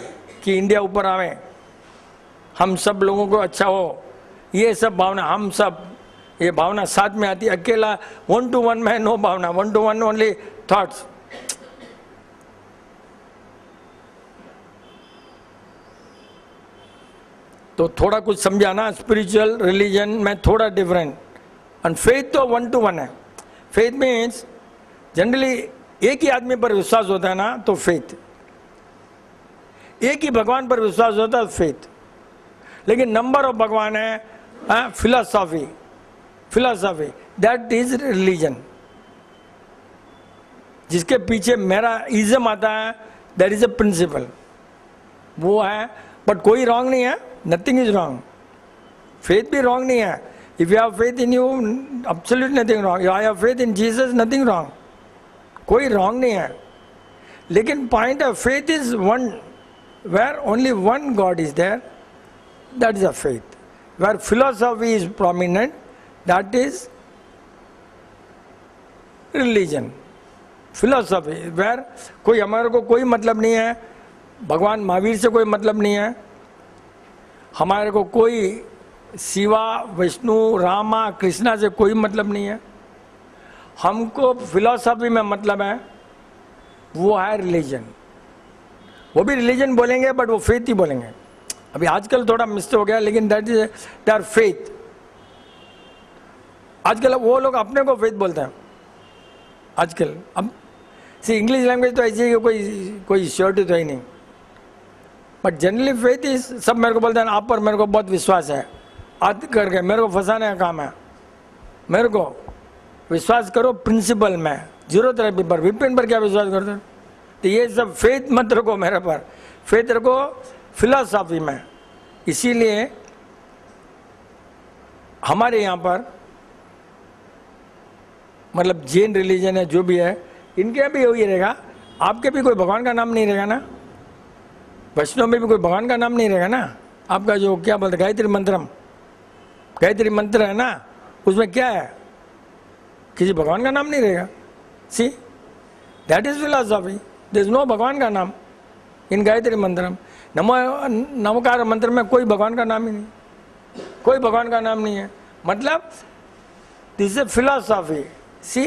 कि इंडिया ऊपर आवे, हम सब लोगों को अच्छा हो, ये सब भावना, हम सब, ये भावना साथ में आती है। अकेला 1 to 1 में no bhavana, 1 to 1 only thoughts. तो थोड़ा कुछ समझा ना, स्पिरिचुअल रिलीजन में थोड़ा डिफरेंट। और फेथ तो 1 to 1 है। फेथ मीन्स जनरली एक ही आदमी पर विश्वास होता है ना, तो फेथ। एक ही भगवान पर विश्वास होता है, फेथ। लेकिन नंबर ऑफ भगवान है, philosophy, philosophy that is religion. जिसके पीछे मेरा इज्म आता है, दैट इज अ प्रिंसिपल, वो है। बट कोई रॉन्ग नहीं है, नथिंग इज रॉन्ग। फेथ भी रॉन्ग नहीं है। If you have faith in you, absolute nothing wrong. You have faith in Jesus, nothing wrong, कोई रॉन्ग नहीं है। लेकिन point of faith is one, where only one God is there, that is a faith. Where philosophy is prominent, that is religion. Philosophy, where कोई हमारे को कोई मतलब नहीं है, भगवान महावीर से कोई मतलब नहीं है, हमारे को कोई शिवा, विष्णु, रामा, कृष्णा से कोई मतलब नहीं है। हमको फिलॉसफी में मतलब है, वो है रिलीजन। वो भी रिलीजन बोलेंगे बट वो फेथ ही बोलेंगे। अभी आजकल थोड़ा मिस्टेक हो गया, लेकिन दैट इज देयर फेथ। आजकल वो लोग अपने को फेथ बोलते हैं आजकल। अब सी इंग्लिश लैंग्वेज तो ऐसी है कि कोई श्योरिटी तो ही नहीं, बट जनरली फेथ इज, सब मेरे को बोलते हैं आप पर मेरे को बहुत विश्वास है, आज करके मेरे को फंसाने का काम है, मेरे को विश्वास करो प्रिंसिपल में, जरूरत है पर विपिन पर क्या विश्वास करते हो? तो ये सब फेथ मत रखो मेरे पर, फेथ रखो फिलॉसफी में। इसीलिए हमारे यहाँ पर मतलब जैन रिलीजन है, जो भी है, इनके भी यही रहेगा। आपके भी कोई भगवान का नाम नहीं रहेगा ना, वैष्णव में भी कोई भगवान का नाम नहीं रहेगा ना। आपका जो क्या बोलते गायत्री मंत्रम, गायत्री मंत्र है ना, उसमें क्या है, किसी भगवान का नाम नहीं रहेगा। See that is philosophy, there is no भगवान का नाम इन गायत्री मंत्रम। नमोकार मंत्र में कोई भगवान का नाम ही नहीं, कोई भगवान का नाम नहीं है। मतलब this is philosophy. See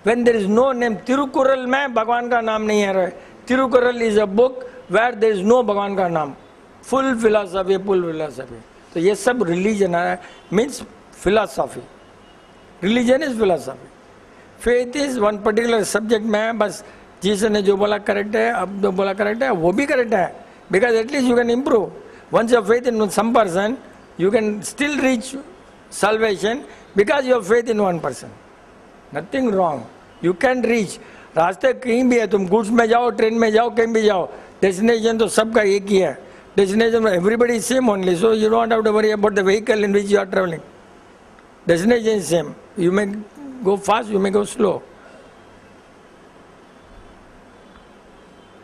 when there is no name, Thirukkural में भगवान का नाम नहीं है। Thirukkural is a book where there is no भगवान का नाम, फुल फिलॉसफी, फुल फिलॉसफी। तो ये सब रिलीजन है, means philosophy. Religion is philosophy, faith is one particular subject में। बस जीसस ने जो बोला करेक्ट है, अब जो बोला करेक्ट है, वो भी करेक्ट है, because at least you can improve. Once your faith in some person, you can still reach salvation because you have faith in one person. Nothing wrong. You can reach. रास्ते कहीं भी है, तुम गुड्स में जाओ, ट्रेन में जाओ, कहीं भी जाओ, डेस्टिनेशन तो सबका एक ही है. Destination, everybody is same only, so you don't have to worry about the vehicle in which you are traveling. Destination is same. You may go fast, you may go slow.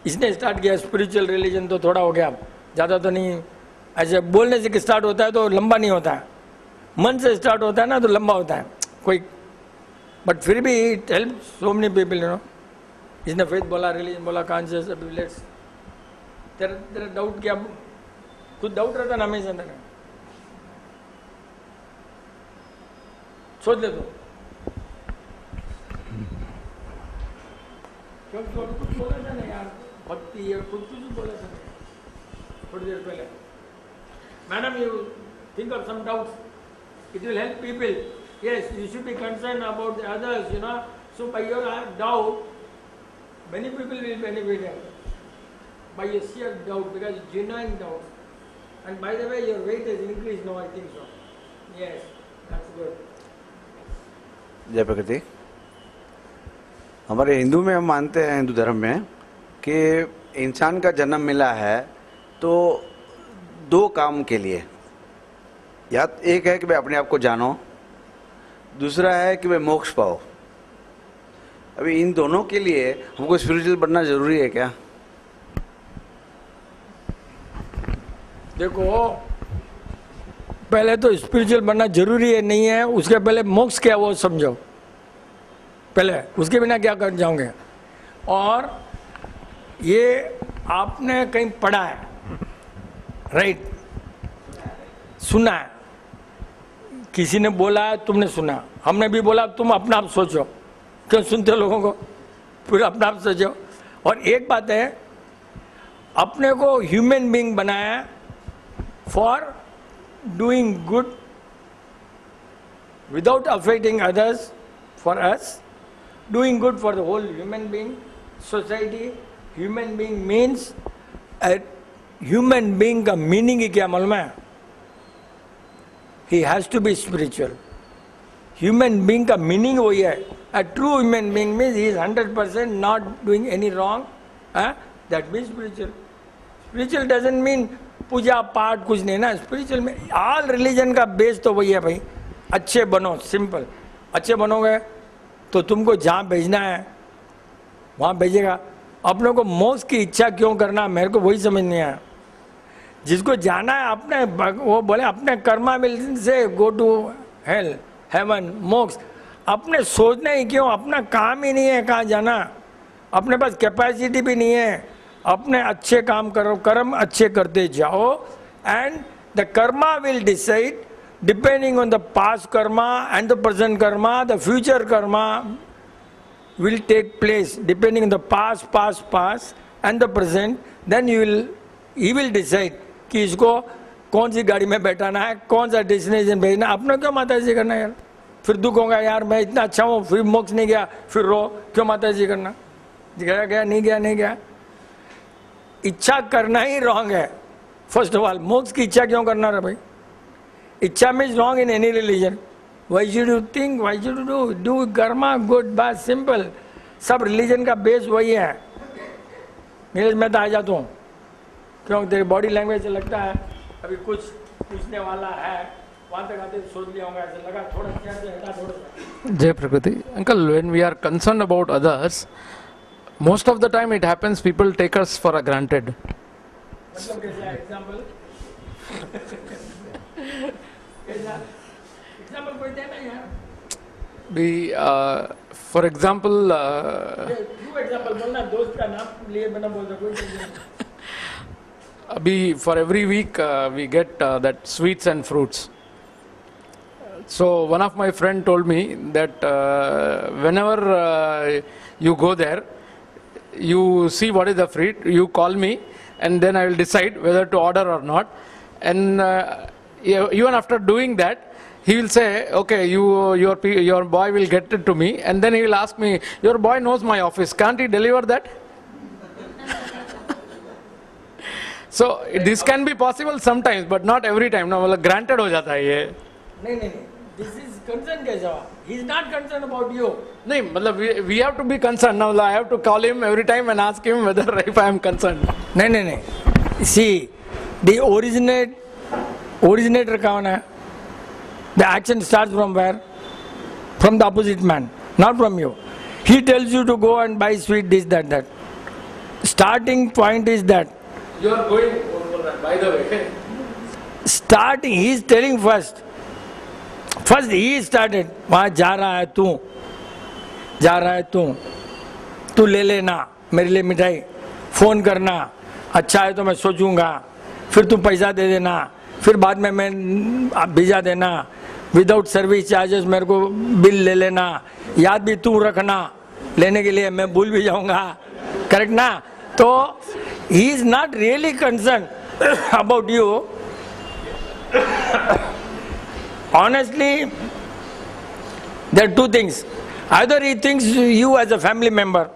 इसने start किया spiritual religion, तो थोड़ा हो गया, ज़्यादा तो नहीं. ऐसे बोलने से स्टार्ट होता है तो लंबा नहीं होता है, मन से स्टार्ट होता है ना तो लंबा होता है कोई. बट फिर भी it help so many people, you know. इसने फेथ बोला, रिलीजन बोला, कॉन्शियस, लेट्स. तेरा डाउट क्या, कुछ डाउट रहता ना हमेशा तेरा, सोच ले. तो कुछ बोला था ना यार, भक्ति है, कुछ बोला था थोड़ी देर पहले. Madam, you think of some doubts, it will help people. Yes, you should be concern about the others, you know. So by your doubt many people will benefit by your sheer doubt, because genuine doubt. And by the way, your weight has increased now, I think so. Yes, that's good. जय प्रकृति. हमारे हिंदू में हम मानते हैं, हिंदू धर्म में, कि इंसान का जन्म मिला है तो दो काम के लिए. या एक है कि भाई अपने आप को जानो, दूसरा है कि भाई मोक्ष पाओ. अभी इन दोनों के लिए हमको स्पिरिचुअल बनना जरूरी है क्या? देखो, पहले तो स्पिरिचुअल बनना जरूरी है नहीं है, उसके पहले मोक्ष क्या वो समझो पहले, उसके बिना क्या कर जाओगे. और ये आपने कहीं पढ़ा है, राइट, सुना है, किसी ने बोला है, तुमने सुना, हमने भी बोला, तुम अपना आप सोचो. क्यों सुनते हो लोगों को, फिर अपना आप सोचो. और एक बात है, अपने को ह्यूमन बीइंग बनाया for doing good without affecting others, for us doing good for the whole human being, society. Human being means, human being का मीनिंग ही क्या मालूम है? He has to be spiritual. Human being का meaning वही है. A true human being means he is 100% not doing any wrong. That means spiritual. Spiritual doesn't mean पूजा पाठ कुछ नहीं ना. स्पिरिचुअल में ऑल रिलीजन का बेस तो वही है भाई, अच्छे बनो, सिंपल. अच्छे बनोगे तो तुमको जहाँ भेजना है वहाँ भेजेगा. अपने को मोक्ष की इच्छा क्यों करना, मेरे को वही समझ नहीं आया. जिसको जाना है अपने, वो बोले अपने कर्मा मिल से गो टू हेल, हेवन, मोक्ष. अपने सोचना ही क्यों, अपना काम ही नहीं है कहाँ जाना, अपने पास कैपेसिटी भी नहीं है. अपने अच्छे काम करो, कर्म अच्छे करते जाओ, and the karma will decide depending on the past karma and the present karma. The future karma will take place depending on the past and the present. Then he will decide कि इसको कौन सी गाड़ी में बैठाना है, कौन सा डेस्टिनेशन भेजना. अपना क्यों माता जी करना यार, फिर दुख होगा यार, मैं इतना अच्छा हूँ फिर मोक्ष नहीं गया, फिर रो क्यों माता जी करना. गया गया, नहीं गया नहीं गया. इच्छा करना ही रॉन्ग है. फर्स्ट ऑफ ऑल, मोक्ष की इच्छा क्यों करना है भाई? इच्छा means wrong in any religion. Why should you think, why should you do Karma, good बात, सिंपल. सब रिलीजन का बेस वही है. नीरज मैं तो आ जाता हूँ, क्यों तेरी बॉडी लैंग्वेज से लगता है अभी कुछ पूछने वाला है. वहाँ तक आते सोच लिया होगा, ऐसा लगा थोड़ा सा. जय प्रकृति. Uncle, when we are concerned about others, most of the time it happens people take us for granted. मतलब कैसा एग्जांपल? एग्जांपल कोई देना यार. For example, ट्रू एग्जांपल बोलना, दोस्त का नाम लिए बिना बोल दो कोई. अभी for every week we get that sweets and fruits. So one of my friend told me that whenever you go there, you see what is the fruit, you call me, and then I will decide whether to order or not. And even after doing that, he will say, okay, your boy will get it to me, and then he will ask me, your boy knows my office, can't he deliver that? So this can be possible sometimes, but not every time. No, मतलब granted हो जाता है ये. नहीं, This is concern कैसा हुआ? He is not concerned about you. नहीं मतलब we have to be concerned now. I have to call him every time and ask him whether if I am concerned. नहीं. See, the originator कौन है? The action starts from where? From the opposite man, not from you. He tells you to go and buy sweet, this, that. Starting point is that. You are going, by the way. Starting, he is telling first he started, वहाँ जा रहा है तू ले लेना मेरे लिए मिठाई, फोन करना, अच्छा है तो मैं सोचूंगा, फिर तू पैसा दे देना, फिर बाद में मैं भेजा देना, विदाउट सर्विस चार्जेस मेरे को बिल ले लेना, याद भी तू रखना, लेने के लिए मैं भूल भी जाऊंगा, करेक्ट ना? तो he is not really concern about you. Honestly, there are two things. Either he thinks you as a family member,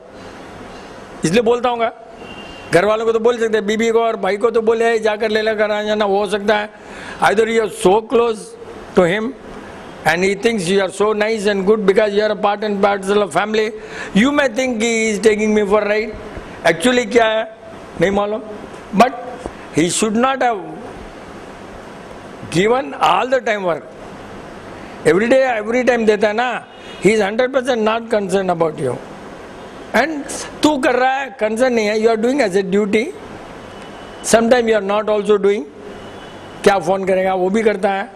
इसलिए बोलता हूँगा, घर वालों को तो बोल सकते हैं, बीबी को और भाई को तो बोले जाकर ले लेकर आ जाना, वो हो सकता है. Either you are so close to him and he thinks you are so nice and good because you are a part and parcel of family. You may think he is taking me for a ride. Actually क्या है नहीं मालूम. But he should not have given all the time work. Every day, every time देता है ना, he is 100% not concerned about you. And तू कर रहा है, concern नहीं है, you are doing as a duty. Sometimes you are not also doing. क्या फोन करेगा वो भी करता है,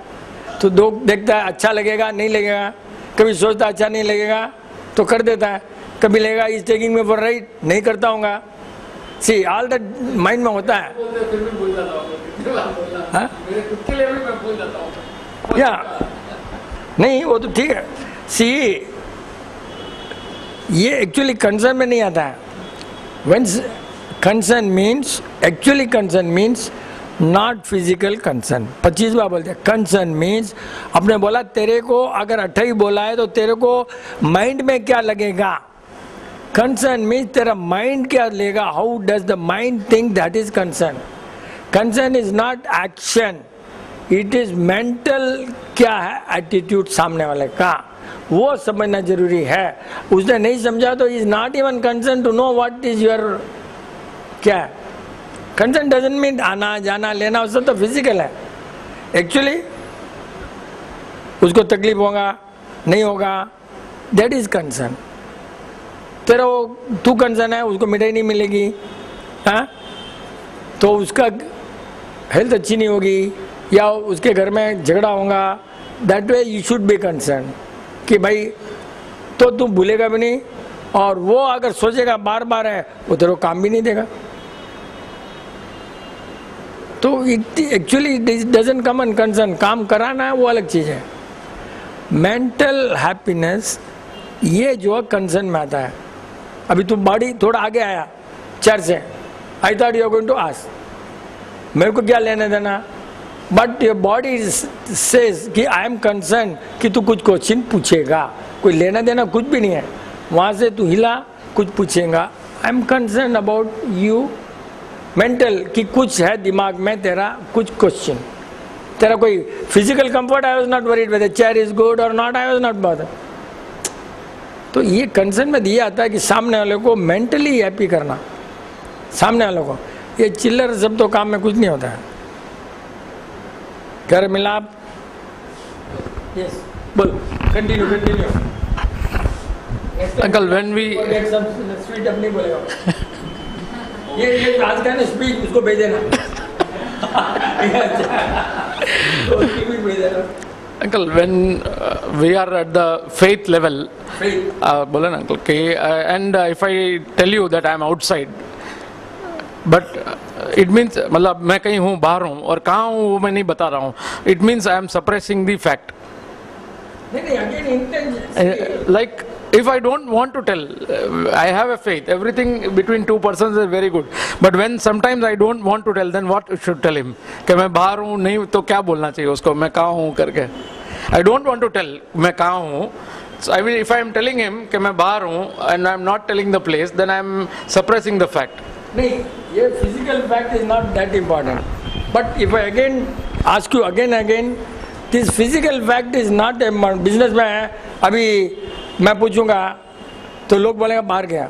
तो देखता है अच्छा लगेगा नहीं लगेगा, कभी सोचता अच्छा नहीं लगेगा तो कर देता है, कभी लगेगा is taking me for right, नहीं करता हूँगा. सी ऑल दैट माइंड में होता है. या नहीं वो तो ठीक है. सी ये एक्चुअली कंसर्न में नहीं आता है. When concern means, actually concern means not physical concern. 25 बार बोलते हैं कंसर्न मीन्स. आपने बोला तेरे को अगर 28 बोला है तो तेरे को माइंड में क्या लगेगा. कंसर्न मीन्स तेरा माइंड क्या लेगा, how does the mind think, that is concern. Concern is not action, it is mental. क्या है एटीट्यूड सामने वाले का, वो समझना जरूरी है. उसने नहीं समझा तो is not even concern to know what is your क्या है. कंसर्न डजंट मीन आना जाना लेना, उससे तो फिजिकल है. एक्चुअली उसको तकलीफ होगा नहीं होगा, दैट इज कंसर्न. तेरा वो तू कंसर्न है उसको मिठाई नहीं मिलेगी, हाँ तो उसका हेल्थ अच्छी नहीं होगी या उसके घर में झगड़ा होगा, that way you should be concern कि भाई तो तू भूलेगा भी नहीं, और वो अगर सोचेगा बार बार है वो तेरे को काम भी नहीं देगा. तो it actually doesn't come on concern. काम कराना है वो अलग चीज़ है. मेंटल हैप्पीनेस ये जो है कंसर्न में आता है. अभी तू बॉडी थोड़ा आगे आया चर्च से, I thought you are going to ask, मेरे को क्या लेने देना, बट योर बॉडी सेज कि आई एम कंसर्न कि तू कुछ क्वेश्चन पूछेगा. कोई लेना देना कुछ भी नहीं है, वहाँ से तू हिला कुछ पूछेगा. I am concern about you. Mental कि कुछ है दिमाग में तेरा कुछ क्वेश्चन. तेरा कोई physical comfort, I was not worried whether chair is good or not, I was not bothered. तो ये कंसर्न में दिया आता है कि सामने वाले को मेंटली हैप्पी करना. सामने वाले को ये चिल्लर सब तो काम में कुछ नहीं होता है. घर मिलाप. यस बोल, continue. Uncle when we sweet अपनी बोलेगा. ये आज का ना स्पीच उसको भेज देना. Uncle, when we are at the faith level, बोला ना uncle कि and if I tell you that I am outside, but it means मतलब मैं कहीं हूँ बाहर हूँ और कहाँ हूँ वो मैं नहीं बता रहा हूँ. It means I am suppressing the fact. नहीं again intention. Like if I don't want to tell, I have a faith. Everything between two persons is very good. But when sometimes I don't want to tell, then what should tell him? कि मैं बाहर हूँ नहीं तो क्या बोलना चाहिए उसको, मैं कहाँ हूँ करके. I don't want to tell मैं कहाँ हूँ. So I mean, if I am telling him कि मैं बाहर हूँ and I am not telling the place, then I am suppressing the fact. नहीं, ये physical fact is not that important. But if I again ask you again, this physical fact is not a business में है। अभी मैं पूछूंगा तो लोग बोलेंगे बाहर गया,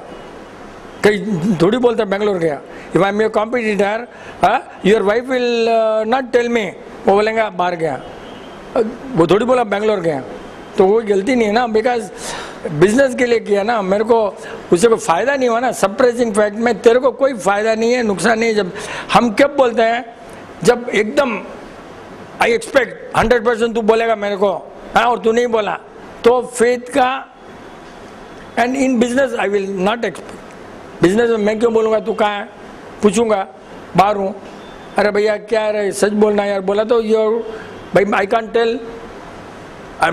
कहीं थोड़ी बोलते बेंगलोर गया। If I am your competitor, your wife will not tell me, वो बोलेंगे बाहर गया, वो थोड़ी बोला बेंगलोर गया। तो वो गलती नहीं है ना, बिकॉज बिजनेस के लिए किया ना, मेरे को उससे कोई फायदा नहीं हुआ ना। सप्रेसिंग फैक्ट में तेरे को कोई फायदा नहीं है, नुकसान नहीं है। जब हम कब बोलते हैं, जब एकदम आई एक्सपेक्ट 100% तू बोलेगा मेरे को, हाँ, और तू नहीं बोला, तो फेथ का। And in business I will not expect. Business में मैं क्यों बोलूँगा तू कहाँ है, पूछूंगा, बाहर हूँ, अरे भैया क्या है, सच बोलना यार, बोला तो your bhai I can't tell,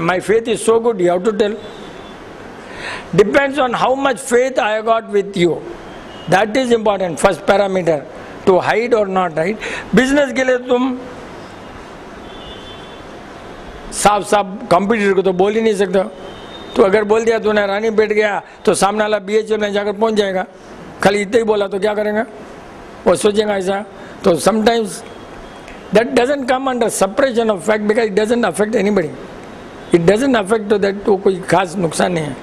my faith is so good, you have to tell. Depends on how much faith I got with you. That is important, first parameter, to hide or not hide. Business के लिए तुम साफ साफ computer को तो बोल ही नहीं सकते। तो अगर बोल दिया तूने रानी बैठ गया तो सामने वाला BHL में जाकर पहुंच जाएगा। खाली इतना ही बोला तो क्या करेंगे, वो सोचेगा ऐसा। तो sometimes that doesn't come under suppression of fact because it doesn't affect anybody. It doesn't affect to that, तो कोई खास नुकसान नहीं है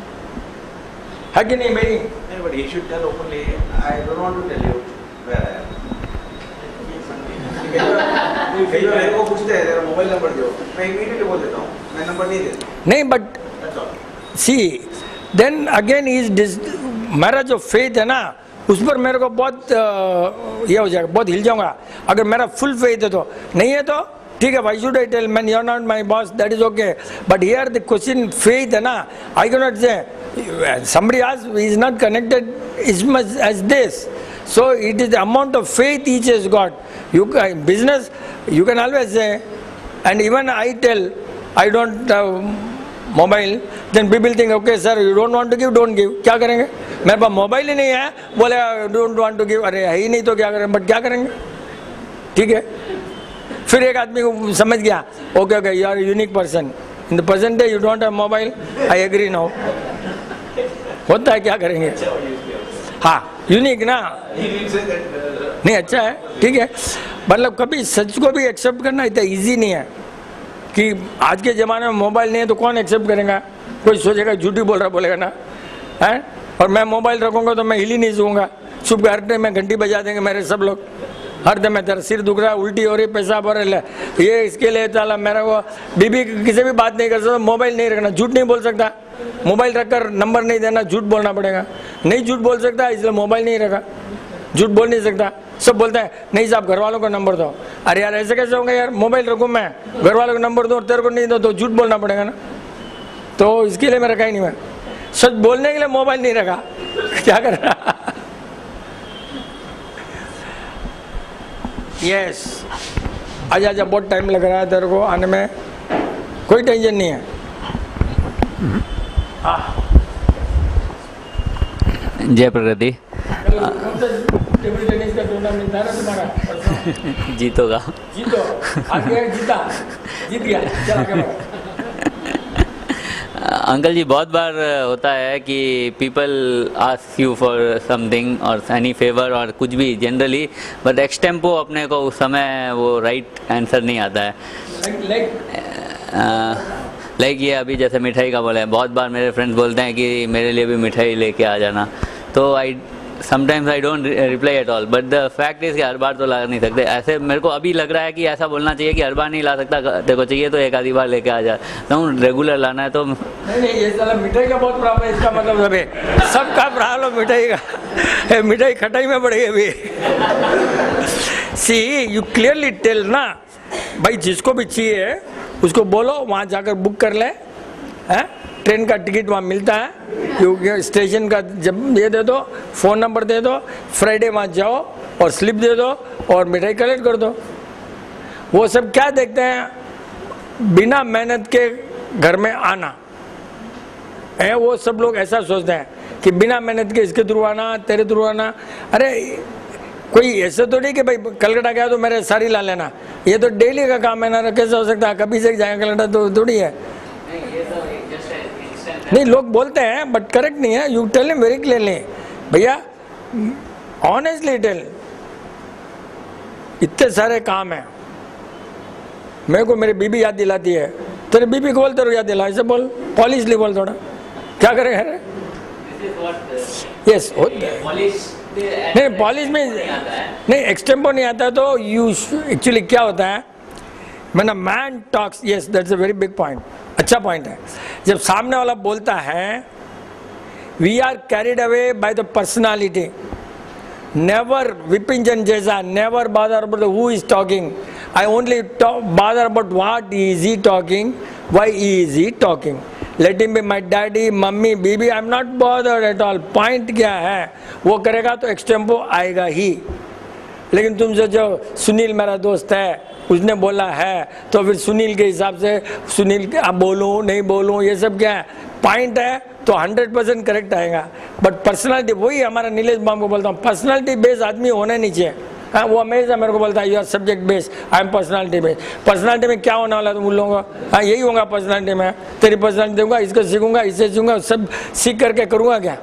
कि नहीं भाई? नहीं, but he should tell openly. I don't want to tell you where I am. कई बार मेरे को पूछते हैं तेरा मोबाइल नंबर दो, मैं इमीडिएटली बोल देता हूँ मैं नंबर नहीं देता। नहीं, but see then again is मेरा जो फेथ है ना, उस पर मेरे को बहुत ये हो जाएगा, बहुत हिल जाऊंगा। अगर मेरा फुल फेथ है तो, नहीं है तो ठीक है, why should I tell man you are not my boss, that is okay. But here the question faith है ना, I cannot say somebody else is not connected as much as this. So it is the amount of faith each has got. You business you can always say, and even I tell I don't mobile, then people think okay sir you don't want to give, don't give. क्या करेंगे, मेरे पास mobile ही नहीं है, बोले don't want to give, अरे है ही नहीं तो क्या करें, बट क्या करेंगे, ठीक है। फिर एक आदमी को समझ गया, okay okay you are unique person, in the present day you don't have mobile, I agree now. होता है, क्या करेंगे, हाँ यूनिक ना, नहीं अच्छा है, ठीक है। मतलब कभी सच को भी एक्सेप्ट करना इतना इजी नहीं है कि आज के ज़माने में मोबाइल नहीं है तो कौन एक्सेप्ट करेगा। कोई सोचेगा झूठी बोल रहा, बोलेगा ना है, और मैं मोबाइल रखूँगा तो मैं हिल ही नहीं सकूँगा, सुबह हर टाइम में घंटी बजा देंगे मेरे सब लोग, हर दम में तेरा सिर दुख रहा है, उल्टी हो रही, पेशाब हो रहा है, ये इसके लिए चला मेरा को बीबी किसी भी बात नहीं कर सकता, मोबाइल नहीं रखना, झूठ नहीं बोल सकता, मोबाइल रखकर नंबर नहीं देना, झूठ बोलना पड़ेगा, नहीं झूठ बोल सकता इसलिए मोबाइल नहीं रखा, झूठ बोल नहीं सकता। सब बोलते हैं नहीं साहब घर वालों को नंबर दो, अरे यार ऐसे कैसे होगा यार, मोबाइल रखूँ मैं, घर वालों को नंबर दो और तेरे को नहीं दो तो झूठ बोलना पड़ेगा ना, तो इसके लिए मैं रखा ही नहीं, मैं सच बोलने के लिए मोबाइल नहीं रखा, क्या कर रहा। यस आजा आजा, बहुत टाइम लग रहा है तेरे को आने में, कोई टेंशन नहीं है। जय प्रगति। टेबल टेनिस का टूर्नामेंट था ना तुम्हारा, जीतोगा, जीतो, जीता, जीत गया, चल आगे बढ़ो। अंकल जी बहुत बार होता है कि people ask you for something और एनी फेवर और कुछ भी जनरली, बट एक्सटेम्पो अपने को उस समय वो राइट आंसर नहीं आता है। लाइक ये अभी जैसे मिठाई का बोले, बहुत बार मेरे फ्रेंड्स बोलते हैं कि मेरे लिए भी मिठाई लेके आ जाना, तो sometimes I don't reply at all, but the fact is कि हर बार तो ला नहीं सकते। ऐसे मेरे को अभी लग रहा है कि ऐसा बोलना चाहिए कि हर बार नहीं ला सकता, देखो चाहिए तो एक आधी बार लेके आ जाता हूँ, रेगुलर लाना है तो नहीं ये साला मिठाई का बहुत प्रॉब्लम है, इसका मतलब सबका प्रॉब्लम मिठाई का, मिठाई खटाई में पड़ेगी अभी। सी यू क्लियरली टेल ना भाई, जिसको भी चाहिए उसको बोलो, वहाँ जाकर बुक कर ले, हैं ट्रेन का टिकट वहाँ मिलता है, स्टेशन का जब ये दे दो, फ़ोन नंबर दे दो, फ्राइडे वहाँ जाओ और स्लिप दे दो और मिठाई कलेक्ट कर दो। वो सब क्या देखते हैं, बिना मेहनत के घर में आना है, वो सब लोग ऐसा सोचते हैं कि बिना मेहनत के इसके थ्रू आना, तेरे थ्रू आना। अरे कोई ऐसे तो नहीं कि भाई कलकत्ता गया तो मेरे सारी ला लेना, ये तो डेली का काम है ना, कैसे हो सकता है, कभी से जाएगा कलकत्ता तो थोड़ी है। नहीं लोग बोलते हैं बट करेक्ट नहीं है, you tell him very clearly, भैया ऑनेस्टली टेल, इतने सारे काम हैं, मेरे को मेरी बीबी याद दिलाती है, तेरे बीबी को बोल तेरे को याद दिला, ऐसे बोल, पॉलिशली बोल थोड़ा, क्या करेगा रे? यस, नहीं पॉलिश में नहीं, एक्सटेम्पो नहीं आता तो यू एक्चुअली क्या होता है, मैंने man talks, yes that's a very big point, अच्छा पॉइंट है। जब सामने वाला बोलता है, we are carried away by the personality, never Vipin Chand जैसा, never bother about who is talking, I only bother about what is he talking, why is he talking, let him be my daddy, mummy, बीबी, I am not bothered at all, point क्या है, वो करेगा तो extempore आएगा ही। लेकिन तुमसे जो सुनील मेरा दोस्त है, उसने बोला है, तो फिर सुनील के हिसाब से सुनील क्या बोलूँ नहीं बोलूँ, ये सब क्या है, पॉइंट है तो 100% करेक्ट आएगा। बट पर्सनालिटी, वही हमारा नीलेश बाम को बोलता हूँ, पर्सनालिटी बेस्ड आदमी होना नहीं चाहिए। हाँ, वो हमेशा मेरे को बोलता है you are subject based, I am personality based. Personality में क्या होने वाला तुम लोगों का? हाँ, यही होगा पर्सनालिटी में, तेरी पर्सनालिटी दूंगा, इसको सीखूंगा, इससे सीखूंगा, सब सीख करके करूँगा क्या?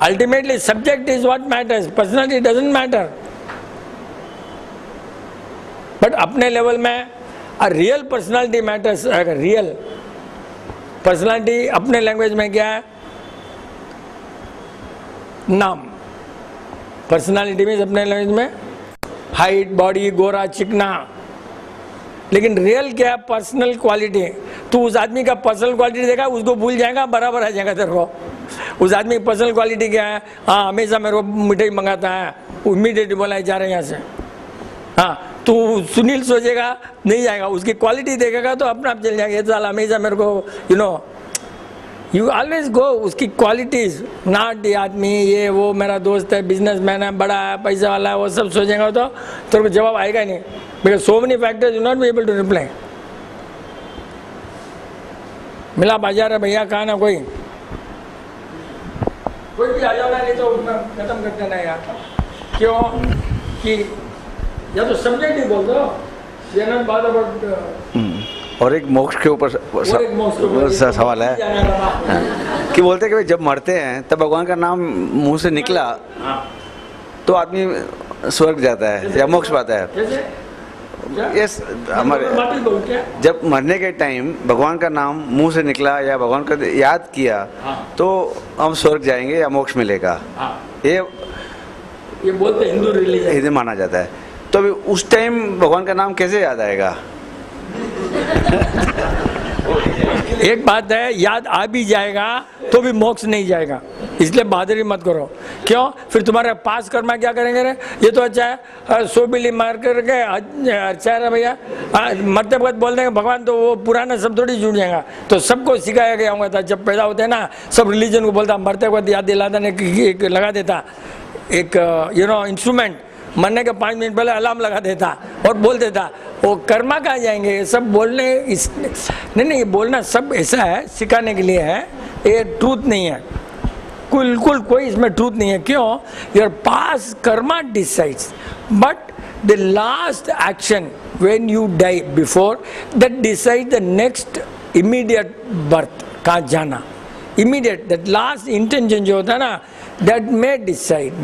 Ultimately subject is what matters, personality doesn't matter. But अपने लेवल में रियल पर्सनालिटी मैटर्स। अगर रियल पर्सनालिटी अपने लैंग्वेज में क्या है? नाम। पर्सनालिटी में अपने लैंग्वेज में हाइट, बॉडी, गोरा, चिकना। लेकिन रियल क्या है? Personal quality. तू उस आदमी का पर्सनल क्वालिटी देखा, उसको भूल जाएगा, बराबर आ जाएगा तेरे को। उस आदमी की पर्सनल क्वालिटी क्या है? हाँ, हमेशा मेरे को मिठाई मंगाता है, इमीडिएटली बोला जा रहे हैं यहाँ से। हाँ, तू सुनील सोचेगा नहीं जाएगा, उसकी क्वालिटी देखेगा तो अपने आप चल जाएगा, ये साल हमेशा मेरे को यू ऑलवेज गो उसकी क्वालिटीज, नॉट ये आदमी ये वो मेरा दोस्त है, बिजनेसमैन है, बड़ा है, पैसा वाला है, वो सब सोचेगा तो तेरे को जवाब आएगा नहीं। Because so many factors you not be able to reply. मिला बाजार है भैया, कहा ना कोई भी आ जाओ ना, नहीं तो खत्म कर देना यार। क्यों कि या तो सब्जेक्ट ही बोल दो, ये ना बात अबाउट। और एक मोक्ष के ऊपर सवाल है कि बोलते हैं कि जब मरते हैं तब भगवान का नाम मुंह से निकला तो आदमी स्वर्ग जाता है या मोक्ष पाता है। यस, हमारे जब मरने के टाइम भगवान का नाम मुंह से निकला या भगवान का याद किया तो हम स्वर्ग जाएंगे या मोक्ष मिलेगा, ये बोलते हिंदू रिलीजन, हिंदू माना जाता है। तो अभी उस टाइम भगवान का नाम कैसे याद आएगा? एक बात है, याद आ भी जाएगा तो भी मोक्ष नहीं जाएगा, इसलिए बहादुरी मत करो। क्यों? फिर तुम्हारे पास कर्मा क्या करेंगे रे? ये तो अच्छा है, 100 बिल्ली मार करके अच्छा है भैया, मरते वक्त बोल देंगे भगवान, तो वो पुराना सब थोड़ी जुड़ जाएगा। तो सबको सिखाया गया होगा था, जब पैदा होते हैं ना, सब रिलीजन को बोलता, मरते वक्त याद दिलाता ने लगा देता एक इंस्ट्रूमेंट, मरने के 5 मिनट पहले अलार्म लगा देता और बोल देता। वो कर्मा कहाँ जाएंगे? ये सब बोलने नहीं, ये बोलना सब ऐसा है, सिखाने के लिए है, ये ट्रूथ नहीं है, बिल्कुल कोई इसमें ट्रूथ नहीं है। क्यों? Your past karma decides, but the last action when you die before that decide the next immediate birth, कहाँ जाना। इमीडिएट दैट लास्ट इंटेंशन जो होता है ना, that may decide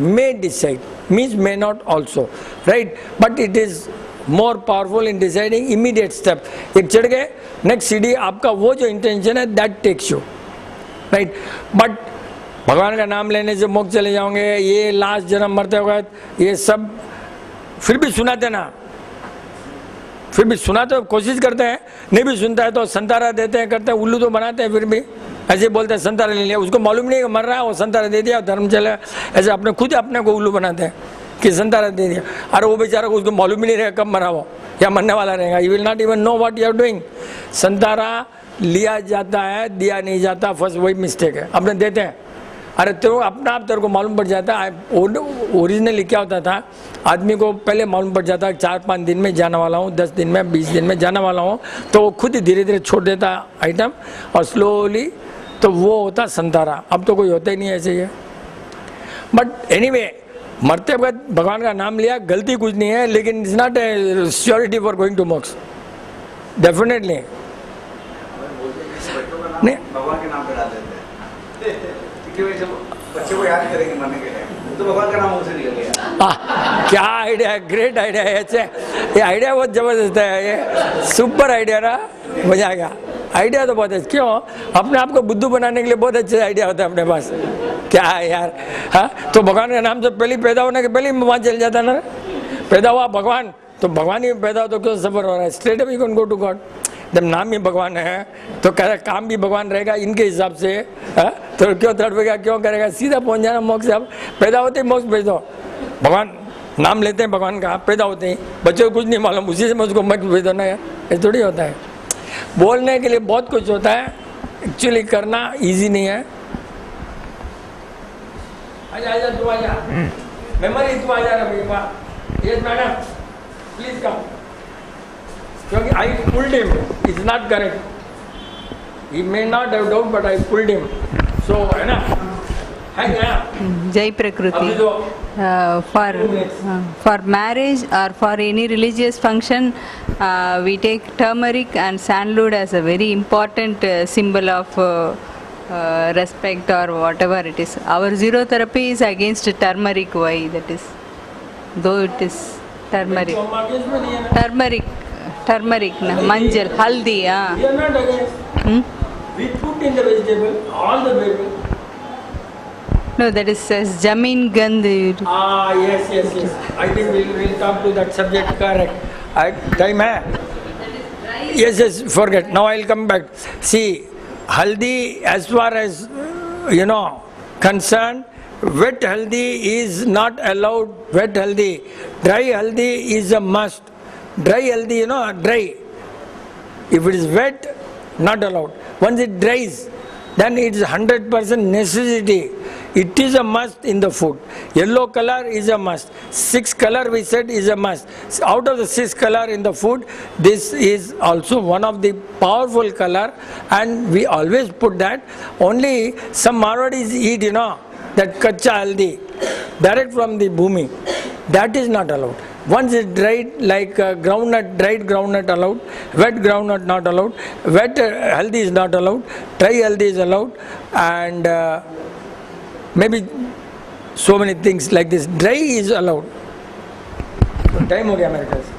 means may not also, right, but it is more powerful in deciding immediate step। एक चढ़ गए, next सीढ़ी आपका वो जो इंटेंशन है that takes you, right। But भगवान का नाम लेने से मोक्ष चले जाओगे, ये लास्ट जन्म मरते वक्त ये सब फिर भी सुनाते ना, फिर भी सुनाते, कोशिश करते हैं, नहीं भी सुनता है तो संतारा देते हैं, करते हैं, उल्लू तो बनाते हैं, फिर भी ऐसे बोलते हैं संतारा ले लिया, उसको मालूम नहीं कि मर रहा है, वो संतारा दे दिया, धर्म चले, ऐसे अपने खुद अपने को उल्लू बनाते हैं कि संतारा दे दिया। अरे वो बेचारा को उसको मालूम ही नहीं रहेगा कब मरा वो या मरने वाला रहेगा, you will not even know what you are doing. संतारा लिया जाता है, दिया नहीं जाता, फर्स्ट वही मिस्टेक है, अपने देते हैं। अरे तो अपना आप तेरे को मालूम पड़ जाता है। ओरिजिनली क्या होता था, आदमी को पहले मालूम पड़ जाता है 4-5 दिन में जाने वाला हूँ, 10 दिन में, 20 दिन में जाने वाला हूँ, तो वो खुद ही धीरे धीरे छोड़ देता आइटम और स्लोली, तो वो होता संतारा। अब तो कोई होता ही नहीं ऐसे ही है। बट एनीवे, मरते वक्त भगवान का नाम लिया, गलती कुछ नहीं है, लेकिन it's not a surety for going to moksha, definitely नहीं। भगवान के नाम पे डाल देते हैं, बच्चे को याद करेंगे मरने के लिए, तो भगवान का नाम उसे निकल गया। क्या आइडिया है, ग्रेट आइडिया है। अच्छा ये आइडिया बहुत ज़बरदस्त है, ये सुपर आइडिया ना, मजा आ गया। आइडिया तो बहुत है, क्यों अपने आप को बुद्धू बनाने के लिए बहुत अच्छे आइडिया होता है अपने पास। क्या है यार, हाँ तो भगवान के नाम से पहले पैदा होने के पहले ही वहाँ चल जाता ना, पैदा हुआ भगवान तो भगवान ही पैदा हो तो क्यों सफर हो रहा है, straight away you can go to God. जब नाम ही भगवान है तो कह काम भी भगवान रहेगा इनके हिसाब से, है? तो क्यों तड़पेगा, क्यों करेगा, सीधा पहुंच जाना मोक्ष। अब पैदा होते ही मोक्ष भेज दो, भगवान नाम लेते हैं भगवान का, पैदा होते ही बच्चों को कुछ नहीं मालूम, उसी से मुझको मोक्ष भेज दो ना यार, ये थोड़ी होता है। बोलने के लिए बहुत कुछ होता है, एक्चुअली करना ईजी नहीं है। आजा आजा तू आजा, मेमोरी तू आजा ना भैया, यस मैडम प्लीज कम, क्योंकि I pulled him, is not correct, he may not have doubt but I pulled him, so है ना, है ना। Jai Prakriti. For marriage or for any religious function, we take turmeric and sandalwood as a very important symbol of respect or whatever it is. Our zero therapy is against turmeric. Why that is? Though it is turmeric. Turmeric, na manjal, haldi. We are not against. We put in the vegetable, all the vegetable. No, that is says Jamin Gandh. Yes. I think we'll come to that subject, correct. Time hai? Yes, forget. Now I'll come back. See, haldi as far as, concerned, wet haldi is not allowed, wet haldi. Dry haldi is a must. Dry haldi, dry. If it is wet, not allowed. Once it dries, then it is 100% necessity. It is a must in the food. Yellow color is a must. 6 color we said is a must. Out of the 6 color in the food, this is also one of the powerful color, and we always put that. Only some Marwadis eat, that kacha haldi, direct from the bhumi. That is not allowed. Once it's dried, like groundnut, dried groundnut allowed, wet groundnut not allowed, wet haldi is not allowed, dry haldi is allowed, and maybe so many things like this. Dry is allowed. Time ho gaya mere khayal se.